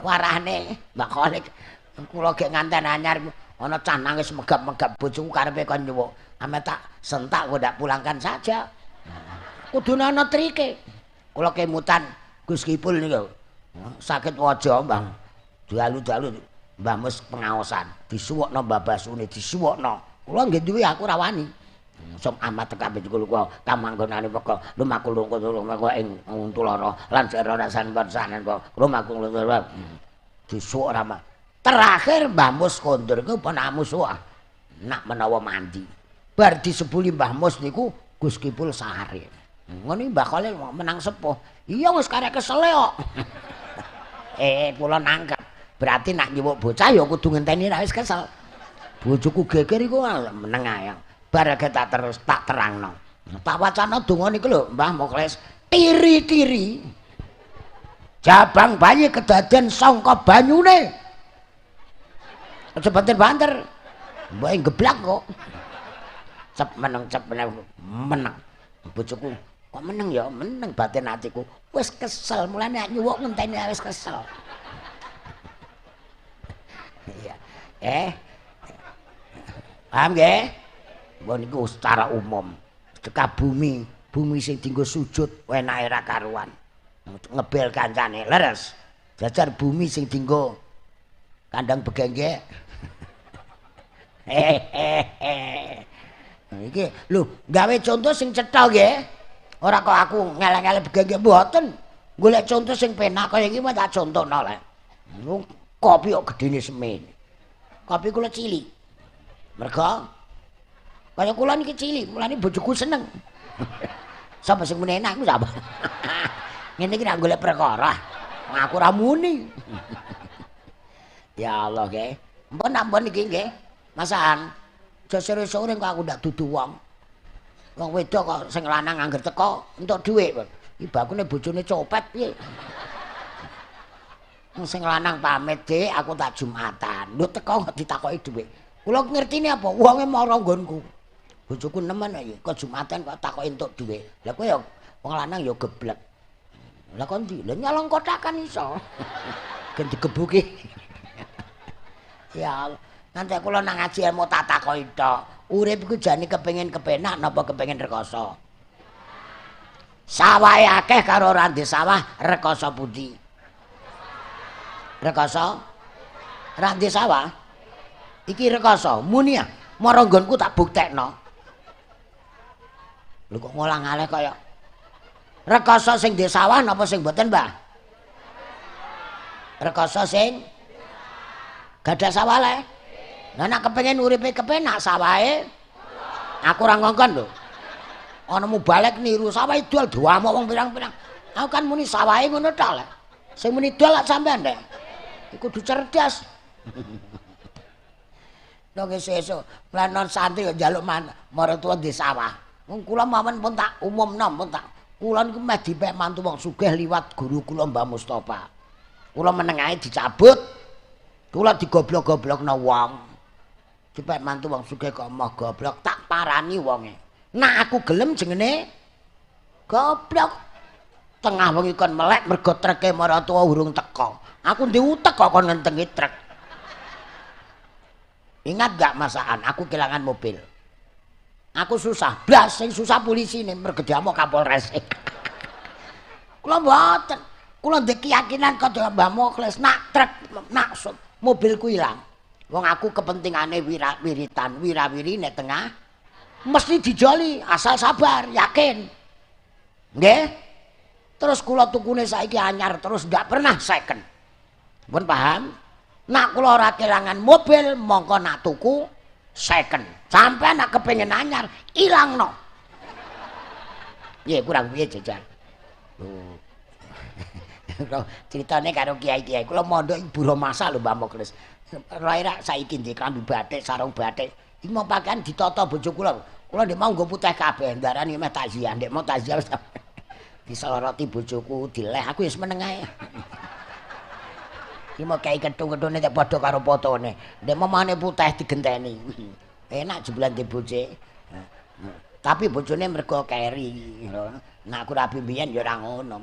warane Mbak Kholik. Kula gek nganten anyar ana cah nangis megap-megap bojoku karepe kon nyuwuk. Ame tak sentak kok ndak pulangkan saja. Kudune ana trike. Kula kemutan Gus Kipul niku. Sakit waja, Bang. Dalu-dalu Mbah Mus pengaosan, disuwukno Mbah Basune, disuwukno. Kula nggih duwe aku rawani. Som amat teka kula kamanggonane peko lumaku ing Untulara lan sira rasan persanan kok lumaku disuwuk rama. Terakhir Mbah Mus kondur ku penamus wah. Nak menawa mandi. Bar disebuli Mbah Mus niku Gus Kipul sare. Ngono Mbah Khalil menang sepuh. Iya wis karek kesel kok. Kula nangkep. Berarti nak nyuwuk bocah ya kudu ngenteni nek wis kesel. Bojoku geger iku meneng ae. Bar tak terus tak terangno. Tak wacana donga niku lho Mbah Mokles. Tiri-tiri. Jabang bayi kedaden sangka banyune. Aja banter-banter. Mbok geblak kok. Cep meneng meneng. Bojoku kok meneng ya, meneng batin atiku. Wis kesel, mulane nyuwuk ngenteni wis kesel. Iya. Paham nggih? Mbok niku secara umum. Teka bumi sing dienggo sujud enake ra karuan. Ngebel kancane, leres. Jajar bumi sing dienggo kandang begenggek. Iki lho, gawe contoh sing cetha nggih. Ora kok aku ngeleng-eleng begenggek mboten. Golek contoh sing penak kaya iki tak contohno lek. Kopi kok gedene semen. Kopi kula cilik. Merga kaya kula niki cilik, mulane bojoku seneng. Sapa sing muni enak ku sapa? Ngene iki nek golek perkara. Aku ora muni. Ya Allah nggih. Mpun iki nggih. Masakan aja sore-sore kok aku ndak dudu wong. Wong wedok kok sing lanang angger teko entuk dhuwit. Ibakune bojone copet piye? Sing lanang pamit, Dik, aku tak Jumatan. Lho teko kok ditakoki dhuwit. Kula ngertine apa? Wonge mara nggonku. Bojoku nemen kok Jumatan kok takoki entuk dhuwit. Lah kowe ya wong lanang ya geblek. Lah kon ndi? Lah nyolong kotakan iso. Gen digebuki. Ya Allah. Nanti kula nang ngaji ilmu tak takoki tok. Urip iku jane kepengin kepenak napa kepengin rekoso? Sawahe akeh karo ora ndek sawah rekoso pundi? Rekoso? Ra ndek sawah? Iki rekoso, muni ya. Mara nggonku tak buktekno. Lho kok ngolang-alih kaya rekoso sing ndek sawah napa sing mboten, Mbah? Rekoso sing gadah sawah le. Lah nek kepengin uripe kepenak sawahe aku ora ngongkon lho. Ana mubalek niru sawahe dol duamuk wong pirang-pirang. Aku kan muni sawahe ngono tok lek. Sing muni dol lak sampean Dek. Iku kudu cerdas. Nek sesuk planon santri yo njaluk maratuwa di sawah. Wong kula mawon pun tak umumno pun tak. Kula niku meh dipek mantu wong sugih liwat guru kula Mbah Mustofa. Kula meneng ae dicabut. Kula digoblok-goblokno wong. Dipek mantu wong sugih kok moh goblok tak parani wonge. Nak aku gelem jengene goblok. Tengah wengi kon melek mergo treke maratuwa urung teko. Aku ndek utek kok kon ngentengi trek. Ingat gak masakan aku kehilangan mobil. Aku susah, blas sing susah polisi nih mergo diamuk Kapolres. Kula mboten. Kula ndek keyakinan kok Mbah Mokles nak trek nak mobilku ilang. Wong aku kepentingane wirawiri nek tengah mesti dijoli asal sabar, yakin. Nggih? Terus kula tukune saiki anyar terus ndak pernah second. Pun paham? Nak kula ora kelangan mobil mongko nak tuku second. Sampai nak kepengin anyar ilangno. Nggih kurang piye jajan. Ceritane karo kiai-kiai kula mondok Ibu Romasa lho Mbah Mokles. Raira saiki ndek klambi batik, sarung batik. Iki mau pakaian ditata bojo kula. Kula ndek mau nggo putih kabeh, ndarani meh takziah, ndek mau takziah diseloroti bojoku, dileh aku wis meneng ae. Iki mau kae kethu-kethune nek padha karo fotone. Ndek mamane putih digenteni. Enak jeblan di boje. Tapi bojone mergo keri. Nah aku rabi mbiyen ya ora ngono.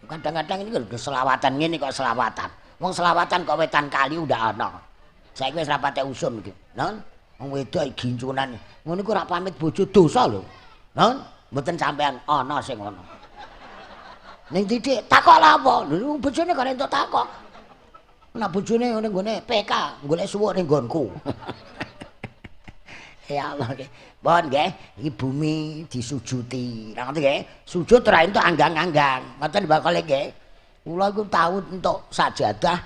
Kadang-kadang ini lho selawatan ngene kok selawatan. Wong selawatan kok wetan kali udah ana. Saiki wis rapate usun iki. Non, wong wedok gincunan. Ngono iku ora pamit bojo dosa lho. Non, mboten sampean ana sing ngono. Ning titik takok lha apa? Lho bojone kok entuk takok. Nah bojone ngene nggone PK, golek suwuk ning nggonku. Ya Allah nggih. Bon nggih, iki bumi disujuti. Ngerti nggih? Sujud ora entuk anggang-anggang. Ngoten bakal nggih. Kula iku tau entuk sajadah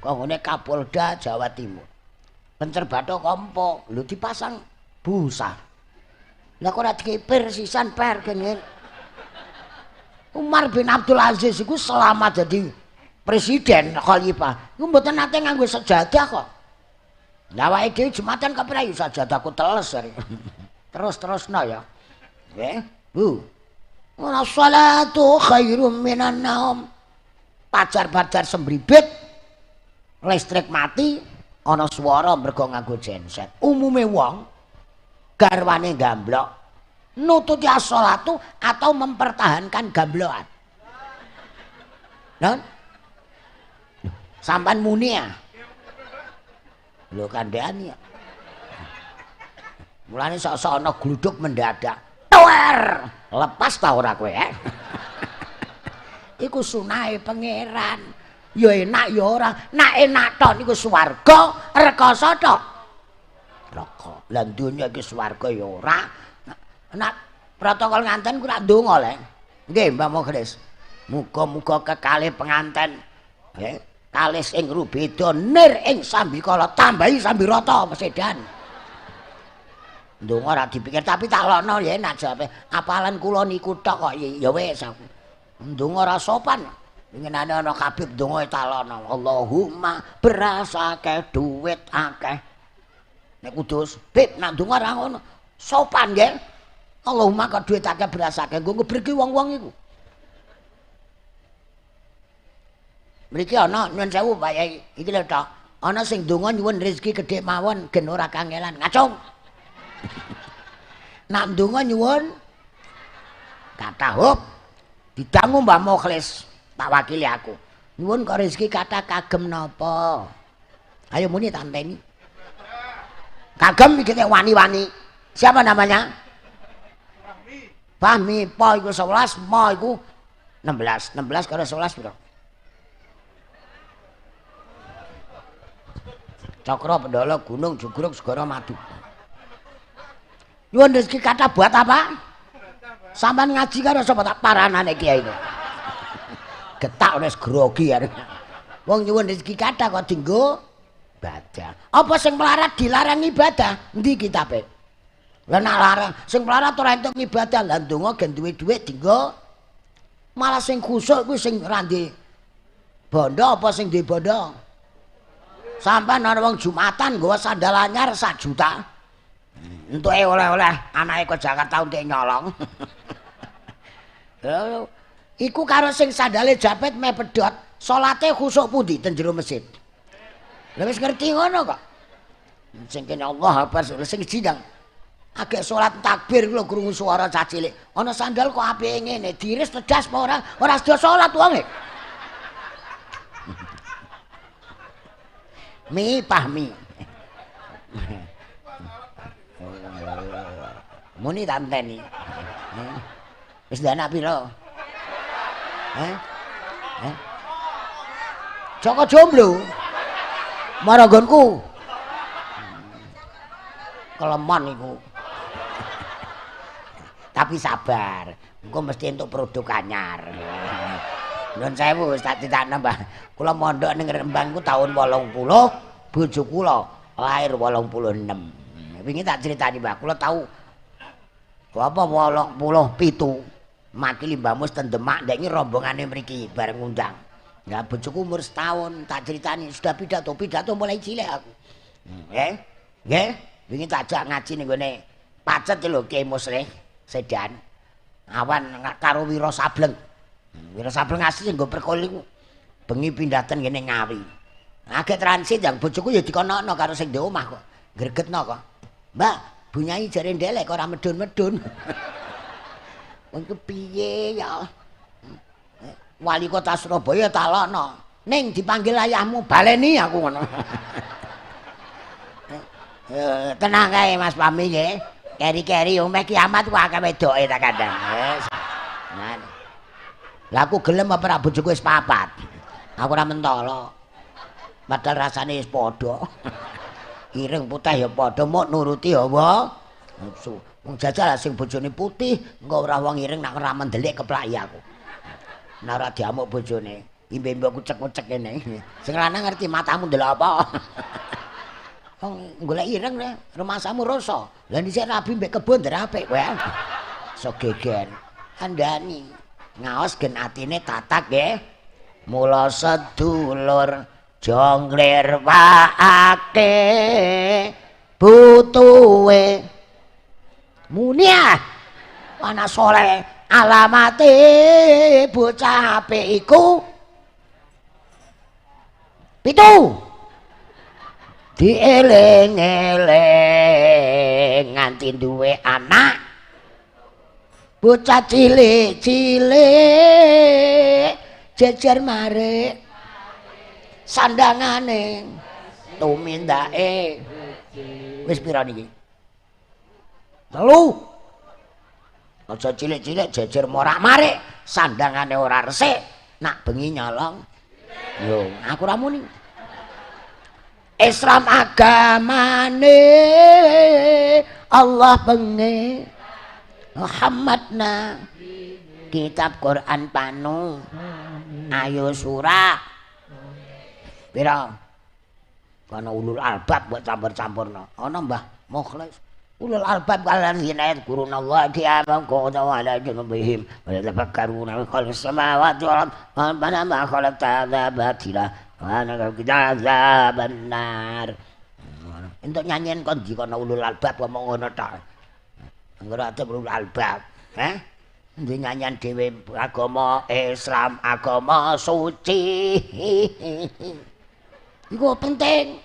kanggone Kapolda Jawa Timur. Pencer Bathok Kompo, lho dipasang busa. Lah kok ora dikipir sisan per kene. Umar bin Abdul Aziz iku selama jadi presiden khalifah, iku mboten nate nganggo sajadah kok. Lah awake dhewe Jumatan kok ora sajadahku teles. Terus-terusno ya. Nggih, Bu. Ora salatu khairum minan naum. Pajar-pajar sembribit, listrik mati, ana swara mergo nganggo genset. Umume wong garwane gamblok, nututi as-shalatu atau mempertahankan gamblokan. Non? Sampan muni ya? Lho kandhani ya. Mulane sok-sok ana gluduk mendadak. Tower! Lepas ta ora kowe, Iku sunahe pangeran. Ya enak ya ora. Nak enak tok niku swarga, rekoso tok. Neraka. Lah donya iki swarga ya ora. Nak protokol nganten ku rak ndonga le. Nggih, Mbak Mukhlis. Muga-muga kekalih penganten nggih, kalih sing rubeda nir ing sambikala tambahi sambirata pesedan. Ndonga ora dipikir tapi tak lokno ya enak jawabe. Apalan kula niku tok kok ya wis aku. Ndonga ora sopan. Pengenane ana Habib ndonga talono. Allahumma berasake duit akeh. Nek kudus, Bib nak ndonga ora ngono. Sopan nggih. Allahumma kok duit akeh berasake nggo ngebreki wong-wong iku. Mriki ana nyuwun sewu Pak Yai. Iki lho tok. Ana sing ndonga nyuwun rezeki gedhe mawon gen ora kangelan. Ngacung. Nak ndonga nyuwun kathah hop didangu Mbah Mukhlis, tak wakili aku. Nyuwun kok rezeki kathah kagem napa? Ayo muni tanteni. Kagem iki nek wani-wani. Siapa namanya? Fahmi. Po iku 11, mo iku 16. 16 karo 11 piro? Cakra Pendhala Gunung Jugruk Segara Madu. Nyuwun rezeki kathah buat apa? Sampeyan ngaji karo sapa tak paranane kiai ini. Getak wis grogi arep. Wong nyuwun rezeki kathah kok dienggo ibadah. Apa sing melarat dilarang ibadah? Endi kitabe? Lah nak larang sing melarat ora entuk ibadah, lah ndonga gen duwe dhuwit dienggo. Malah sing khusuk kuwi sing ra ndek bondo apa sing ndek bondo? Sampeyan ana wong Jumatan nggawa sandal anyar 1 juta. Entuke oleh-oleh anake kok Jakarta entuk nyolong. Iku karo sing sandale japit meh pedhot, salate khusuk pundi ten jero masjid. Lah wis ngerti ngono kok. Sing kene Allah Akbar sing sidang. Agek salat takbir lho krungu swara cah cilik. Ana sandal kok apike ngene, diiris tedas apa ora? Ora sedo salat wonge. Mi pahmi. Muni tanteni. Wis anak piro? Joko jomblo. Maranggonku. Kelemon iku. Tapi sabar, engko mesti entuk produk anyar. Nuwun sewu wis tak ditakno, Mbah. Kula mondok ning Rembang ku tahun 80, bojo kula lahir 86. Wingi tak critani, Mbah, kula tau apa 87 makili Mbah Mus ten Demak ndek iki rombongane mriki bareng ngundang. Ya bojoku umur setahun tak critani sudah pidato mulai cilik aku. Nggih. Nggih, wingi tak ajak ngaji ning gone Pacet lho Ki Musrih Sedan. Awan karo Wiro Sableng. Wiro Sableng asli nggo perkul iku. Bengi pindahan ngene Ngawi. Agek transit yang bojoku ya dikonokno karo sing ndek omah kok. Gregetno kok. Mbak, bunyai jare ndelek kok ora medun-medun. Wong ku piye ya? wali kota Surabaya talokno. Ning dipanggil ayahmu baleni aku ngono. Tenang kae Mas Pami nggih. Keri-keri omeh kiamat ku akeh wedoke tak kandhang. Wis. Nah. Lah aku gelem apa ora bojoku wis papat. Aku ora mentolo. Padahal rasane wis padha. Ireng putih ya padha mok nuruti hawa nafsu. Wong jajal sing bojone putih, engko ora wong ireng nak ora mendelik keplaki aku. Nek ora diamuk bojone, imbe-imbe kucek-kucek kene. Sing lanang ngerti matamu ndelok apa. Wong golek ireng rumasamu rasa. Lah dhisik rabi mbek kebon derapik kowe. So geger. Andani ngaos gen atine tatak nggih. Mula sedulur jongler waake butuhe munia ana soleh alamate bocah apik iku 7 dieling-eling nganti duwe anak bocah cilik-cilik jejer mare sandangane tumindake wis pira niki 3 aja cilik-cilik jejer morak-marik sandangane ora resik nak bengi nyolong yo aku ra muni Islam agamane Allah bengi Muhammadna kitab Quran panu ayo surah pira kana ulul albab buat campur-campurno ana Mbah Mukhlis ulul albab kalan hinayat kurunallah diamam qawda wa ala junubihim wa yatafakkaruna fi khalqis samawati wal ardi rabbana ma khalaqta hadza batila wa qina adzaban nar entuk nyanyian kon di kana ulul albab ngomong ngono tok anggere ate ulul albab Ndi nyanyian dhewe agama Islam agama suci. Iku penting.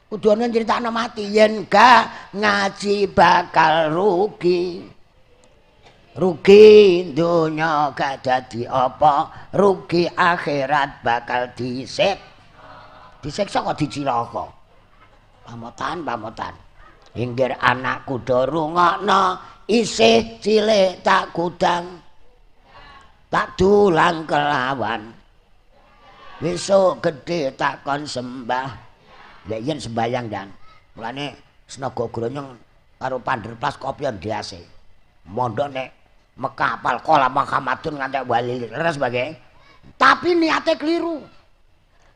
Kudu ana critakno mati yen gak ngaji bakal rugi. Rugi donya gak dadi apa, rugi akhirat bakal disiksa kok dicilaka. Pamotan. Inggir anakku do rungokno isih cilik tak kudang tak dulang kelawan besok gede tak kon sembah lek yen sembayang dan mulane Senaga Gronyong karo Panderplas kopion diase mondok nek Mekah apal kola Muhammadun ngantek wali leres bae tapi niate keliru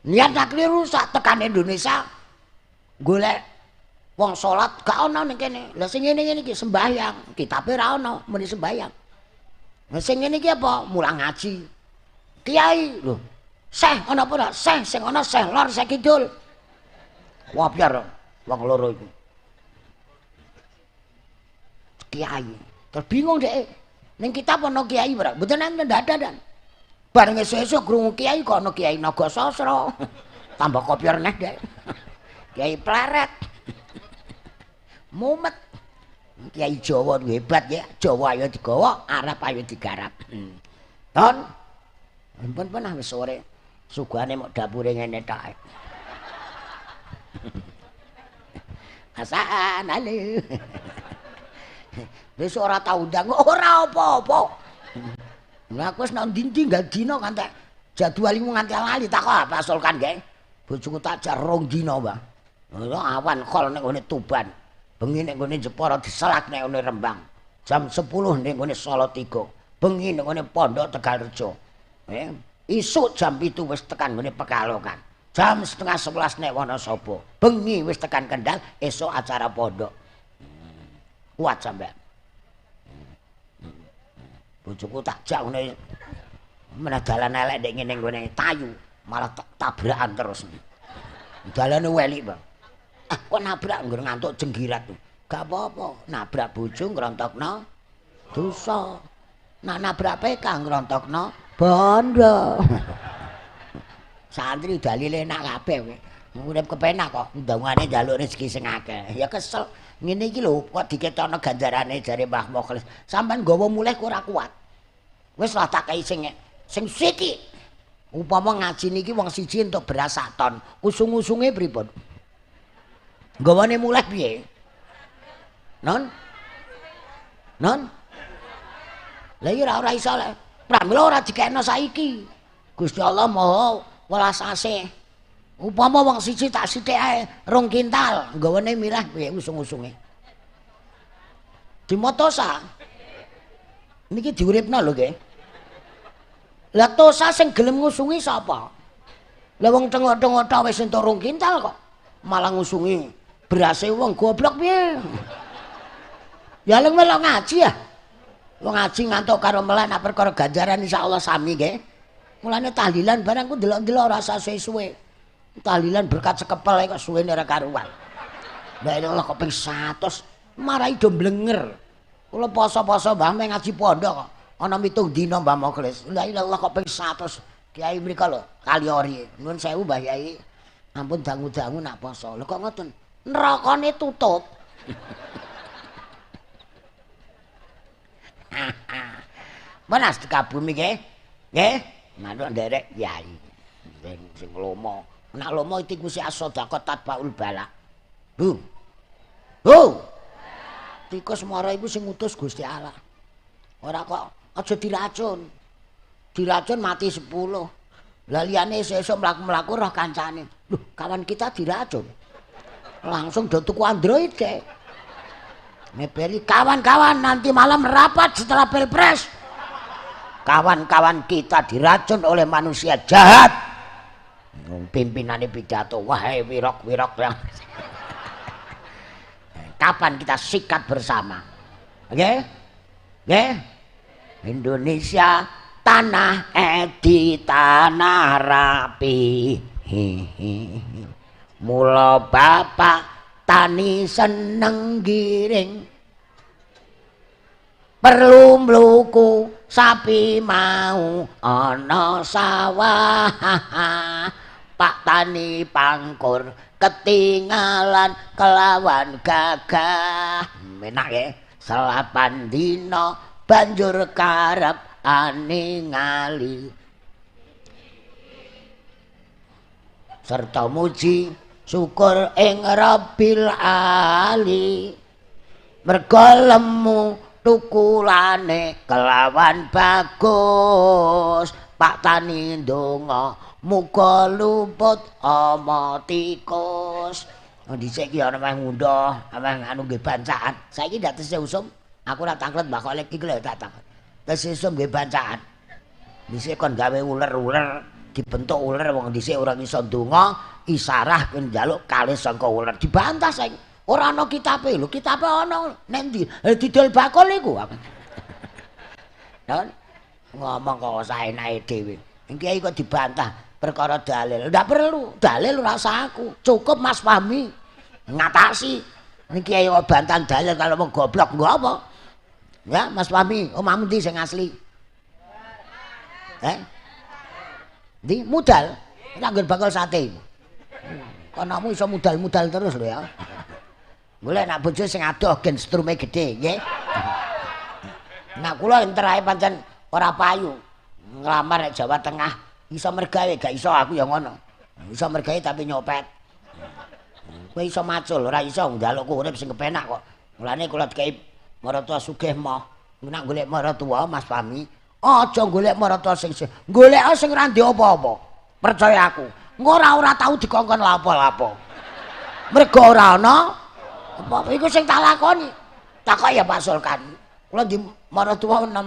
keliru sak tekan Indonesia golek wong salat gak ana ning kene. Lah sing ngene-ngene iki sembahyang, kitabe ra ana, muni sembahyang. Lah sing ngene iki apa? Mulang ngaji. Kiai lho. Syekh ana apa ora? Syekh sing ana Syekh lor Syekh kidul. Wah biar wong loro iku. Kiai. Terus bingung dhek. Ning kitab ana kiai ora? Mboten enten dadadan. Bareng esuk-esuk krungu kiai kok ana Kiai Nagasasra. Tambah kopior neh dhek. Kiai pleret. Mumet Kiai Jawa hebat ya Jawa ayo digawa Arab ayo digarap ton ampun pernah wis sore sugane mok dapure ngene tok asaan ale wis ora tau ndang ora apa-apa lha aku wis nang ndi gak dina kantek jadwalmu nganti lali tak kok pasulkan gae bojoku tak jak rong dina Mbah awan kol nek ngene Tuban bengi nek nggone Jepara diselak nek ngene Rembang. Jam 10 nek nggone Salatiga. Bengi nek ngone Pondok Tegalrejo. Isuk jam 7 wis tekan nggone Pekalongan. Jam 10:30 nek Wonosobo. Bengi wis tekan Kendal, esuk acara pondok. Kuat sampean. Bojoku tak jak ngene meneh dalan elek nek ngene nggone Tayu, malah tabrakan terus. Dalane welik, Bang. Kok nabrak nggon ngantuk jenggirat. Gak apa-apa, nabrak bojo ngrontokno dosa. Nak nabrak PK ngrontokno bondo. Santri dalile enak kabeh kowe. Urip kepenak kok ndongane njaluk rezeki sing akeh. Ya kesel. Ngene iki lho kok diketokno ganjarane jare Mbah Mukhlis. Sampeyan nggawa mulih kok ora kuat. Wis lah tak kei sing sithik. Upama ngaji niki wong siji entuk beras sak ton, usung-usunge pripun? Nggawane mulih piye? Non? Non? Lah iya ora iso lek. Pramila ora dikekno saiki. Gusti Allah Maha welas asih. Upama wong siji tak sithik ae 2 kintal, nggawane milih piye usung-usunge? Dimotosa. Niki diuripna lho nggih. Lah tosa sing gelem ngusungi sapa? Lah wong tengok-tengok wis entuk 2 kintal kok malah ngusungi berase wong goblok piye? Ya lek melok ngaji ya. Wong ngaji ngantuk karo melek nek perkara ganjaran insyaallah sami nggih. Mulane tahlilan barang ku delok-delok ora usah suwe-suwe. Tahlilan berkat sekepel kok suwene ora karuan. Lah Allah kok ping 100 marai do blenger. Kula poso-poso Mbah meh ngaji pondok kok. Ana 7 dina Mbah Moklis. La ilallah kok ping 100. Kiai mrika lho, Kaliori. Nuwun sewu Mbah Yai. Ampun dangu-dangu nak poso. Lho kok ngoten? Nerakane tutup. Menas dikabumi nggih. Nggih. Manuk nderek Yai. Sing lomo. Nek lomo iku si as-shadaqah tatbaul bala. Bu. Bu. Tikus mara iku sing ngutus Gusti Allah. Ora kok aja diracun. Diracun mati 10. Lah liyane sesuk mlaku-mlaku roh kancane. Loh, kawan kita diracun. Langsung do tuku Android kae. Nebeli kawan-kawan nanti malam rapat setelah Pilpres. Kawan-kawan kita diracun oleh manusia jahat. Pimpinane pidato, wahai wirok-wirok yang kapan kita sikat bersama? Oke? Oke? Indonesia tanah edi tanah rapi. Mula bapak tani seneng giring. Perlu mluku sapi mau ana sawah. Pak tani pangkur ketinggalan kelawan gagah. Enak ya. Selapan dina banjur karep aningali. Serta muji syukur ing Rabbil Ali. Merga lemu tukulane kelawan bagus. Pak tani ndonga muga luput ama tikus. Dhisik iki ana meh ngunduh, ameh anu nggih bancaan. Saiki ndak tesih usum, aku ora taklet Mbah Khalek iki lho tak taklet. Tesih usum nggih bancaan. Dhisik kon gawe uler-uler, dibentuk uler wong dhisik ora iso ndonga, isarah kon njaluk kalis saka uler dibantah saiki. Ora ana kitabe lho, kitabe ana nek ndi? Didol bakul iku. Nah, ngomong kok saenake dhewe. Iki kok dibantah perkara dalil. Ndak perlu, dalil ora usah aku. Cukup Mas Fahmi ngatasi. Niki ayo bantah dalil kalau wong goblok nggo apa? Ya, Mas Fahmi, omahmu ndi sing asli? Ndi mudal? Nek nggon bakal sate. Konamu iso mudal-mudal terus lho ya. Golek nak bojo sing adoh gen strume gedhe, nggih. Nah kula enter ae pancen ora payu. Nglamar nek Jawa Tengah iso mergawe gak iso aku ya ngono. Iso mergawe tapi nyopet. Kowe iso macul ora iso njalukku urip sing kepenak kok. Mulane kula dikai maratuwa sugih moh. Nek golek maratuwa Mas Fahmi, aja golek maratuwa sing golek sing ora ndek apa-apa. Percaya aku. Ora tau dikongkon lapo-lapo. Mergo ora ana apa iku sing tak lakoni. Takok ya Pak Sulkan. Kula di maratuwa 16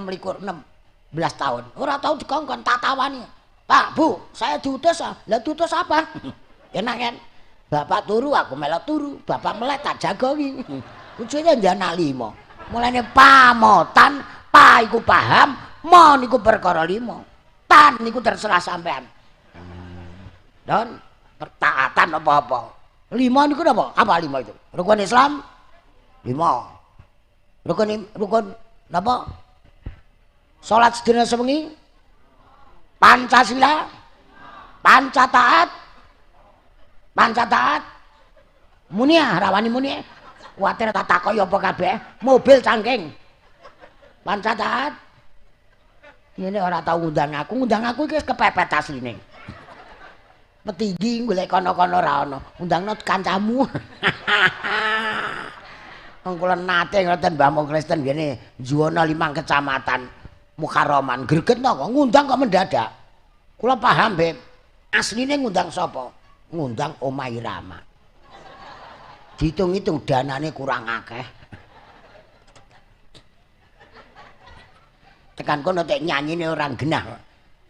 tahun. Ora tau dikongkon tak tawani. Pak, Bu, saya diutus. Lah diutus apa? Enak kan? Bapak turu aku melok turu, bapak melek tak jagongi. Ujune njana 5. Mulane pamotan, pa iku paham, mo niku perkara 5. Tan niku terserah sampean. Dan pertaatan apa-apa. 5 niku napa? Apa 5 itu? Rukun Islam 5. Rukun napa? Salat sedina sewengi. Pancasila. Pancataat. Muni rawani muni. Kuwatir tak takoki apa kabeh. Mobil cangking. Pancataat. Ngene ora tau ngundang aku iki wis kepepet asline. Petinggi golek kono-kono ora ana, undangno kancamu. Wong kula nate ngoten Mbah Mong Kristen ngene juwana 5 kecamatan Mukarraman greget kok ngundang kok mendadak. Kula paham, Beb. Asline ngundang sapa? Ngundang Oma Irama. Dihitung-hitung danane kurang akeh. Tekan kono tek nyanyine orang genah.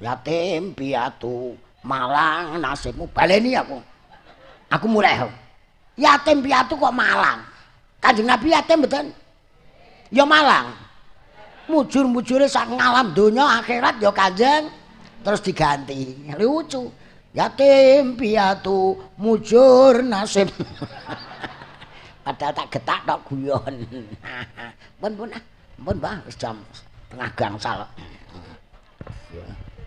Yatim piatu Malang nasibmu baleni aku. Aku mulai. Yatim piatu kok Malang. Kanjeng Nabi yatim mboten? Ya Malang. Mujur-mujure sak ngalam donya akhirat ya Kanjeng terus diganti. Lucu. Yatim piatu mujur nasib. Padahal tak getak tok guyon. Pun Mbah wis jam tengah gangsal.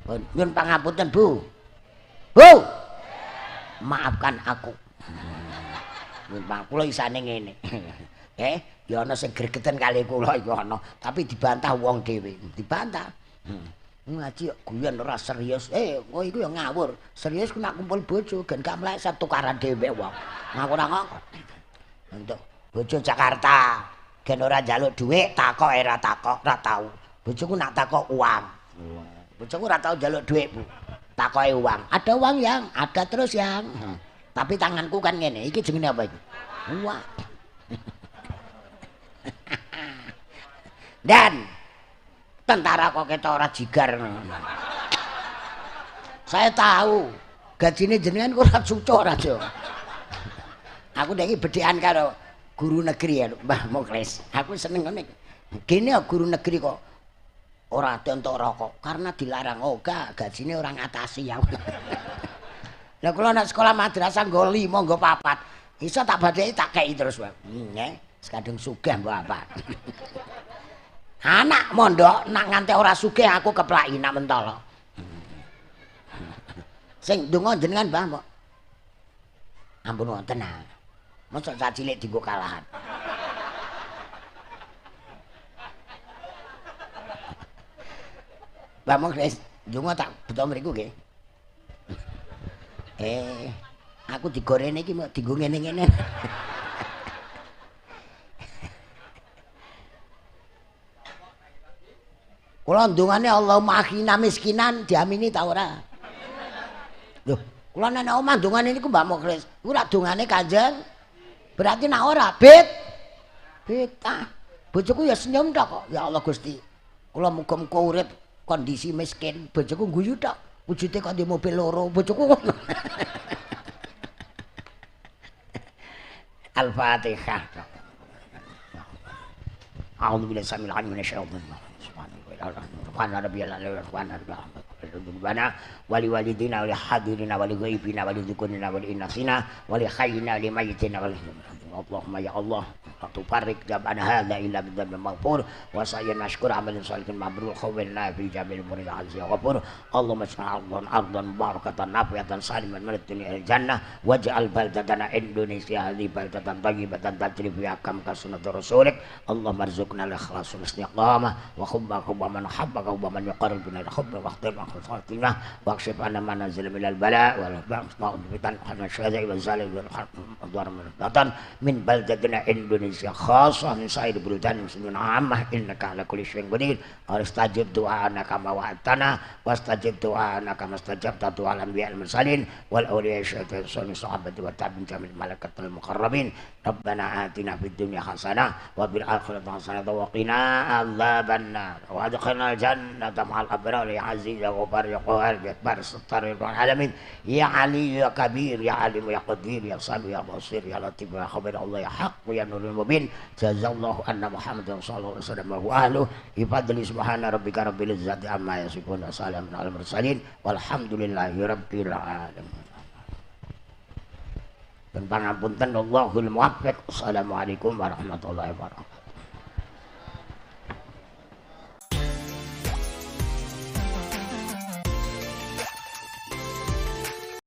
Nyun pangapunten Bu. Bu. Maafkan aku. Nyun kula isane ngene. Ya ana sing gregeten kali kula iku ana, tapi dibantah wong dhewe, dibantah. Ngaji kok guyon ora serius. Kowe iku ya ngawur. Serius ku nak kumpul bojo gen gak meleset tukaran dhewe wong. Ngawur-ngawur. Untuk bojo Jakarta gen ora njaluk dhuwit takok ora takok ora tau. Bojoku nak takok uang. Bojoku ora tau njaluk dhuwit, Bu. Takoke uang. Ada uang yang, ada terus yang. Tapi tanganku kan ngene. Iki jenenge apa iki? Uang. Dan tentara kok ketok ora jigar. Saya tahu gajine jenengan ora cucuk ora, Jo. Aku nek iki bedhekan karo guru negeri ya, Mbah Muklis. Aku seneng ngene. Gene guru negeri kok ora entuk rokok karena dilarang. Oh, gajine orang ngatasi ya. Lah kula nek sekolah madrasah nggo 5 nggo 4. Iso tak badheki tak kei terus wae. Nggih, sekadung sugih mbok apa. Anak mondok nak nganti ora sugih aku keplaki nak mentolo. Sing donga jenengan Mbah mbok. Ampun wonten nah. Mosok sak cilik dienggo kalahan. Mbah Muklis, donga tak beto mriku nggih. Aku digorene iki mau dienggo ngene-ngene. Kula ndongane Allahumma akhina miskinan diamini ta ora? Loh, kula nek omah ndongane niku Mbak Muklis. Ora dongane Kanjeng. Berarti nek ora bit. Betah. Bojoku ya senyum tok kok. Ya Allah Gusti. Kula muga-muga urip kondisi miskin. Bojoku guyu tok. Wujude kok di mobil loro. Bojoku Al-Fatihah. A'udzu billahi samil alim minasyaitonir rajim. Wali walidina wali hadirina wali ghaibina wali dzukurina wali inasina wali hayyina wali mayyitina wali Allahumma ya Allah tufarik jabana hadza illa bidzambil maghfur wa sayyan mashkur amalin shalihin mabrur khawilna fi jamil murid azza wa ghafur Allahumma ij'al ardan barakatan nafiatan saliman min dunya al jannah waj'al baldatana Indonesia hadhi baldatan thayyibatan tajri fiha kam kasunnati rasulik Allahumma arzuqna al ikhlas wal istiqamah wa hubba man habbaka wa man yuqarribuna ila hubbi wa khtima khatimah wa akshif anna ma nazala min al bala wal ba'd bitan hana syadai wa zalim wal hadar min baldatina Indonesia khasah min sa'ir buldan muslimin ammah innaka ala kulli syai'in qadir astajib du'ana kama wa'atana wastajib du'ana kama stajabta du'al anbiya al mursalin wal awliya syaitan sunni sahabati wa tabi'in jamil malakatul muqarrabin rabbana atina fid dunya hasanah wa bil akhirati hasanah wa qina adzabannar wa adkhilna al jannata ma'al abrar ya aziz ya ghafar ya qahhar ya akbar sattar ya alamin ya ali ya kabir ya alim ya qadir ya sami ya basir ya latif ya khabir Allah ya haq ya nurul mubin jazallahu anna muhammadan sallallahu alaihi wasallam wa ahlu ifadli subhana rabbika rabbil izzati amma yasifun wa salamun alal mursalin walhamdulillahi rabbil alamin. Dan pangapunten Allahul muwaffiq. Assalamualaikum warahmatullahi wabarakatuh.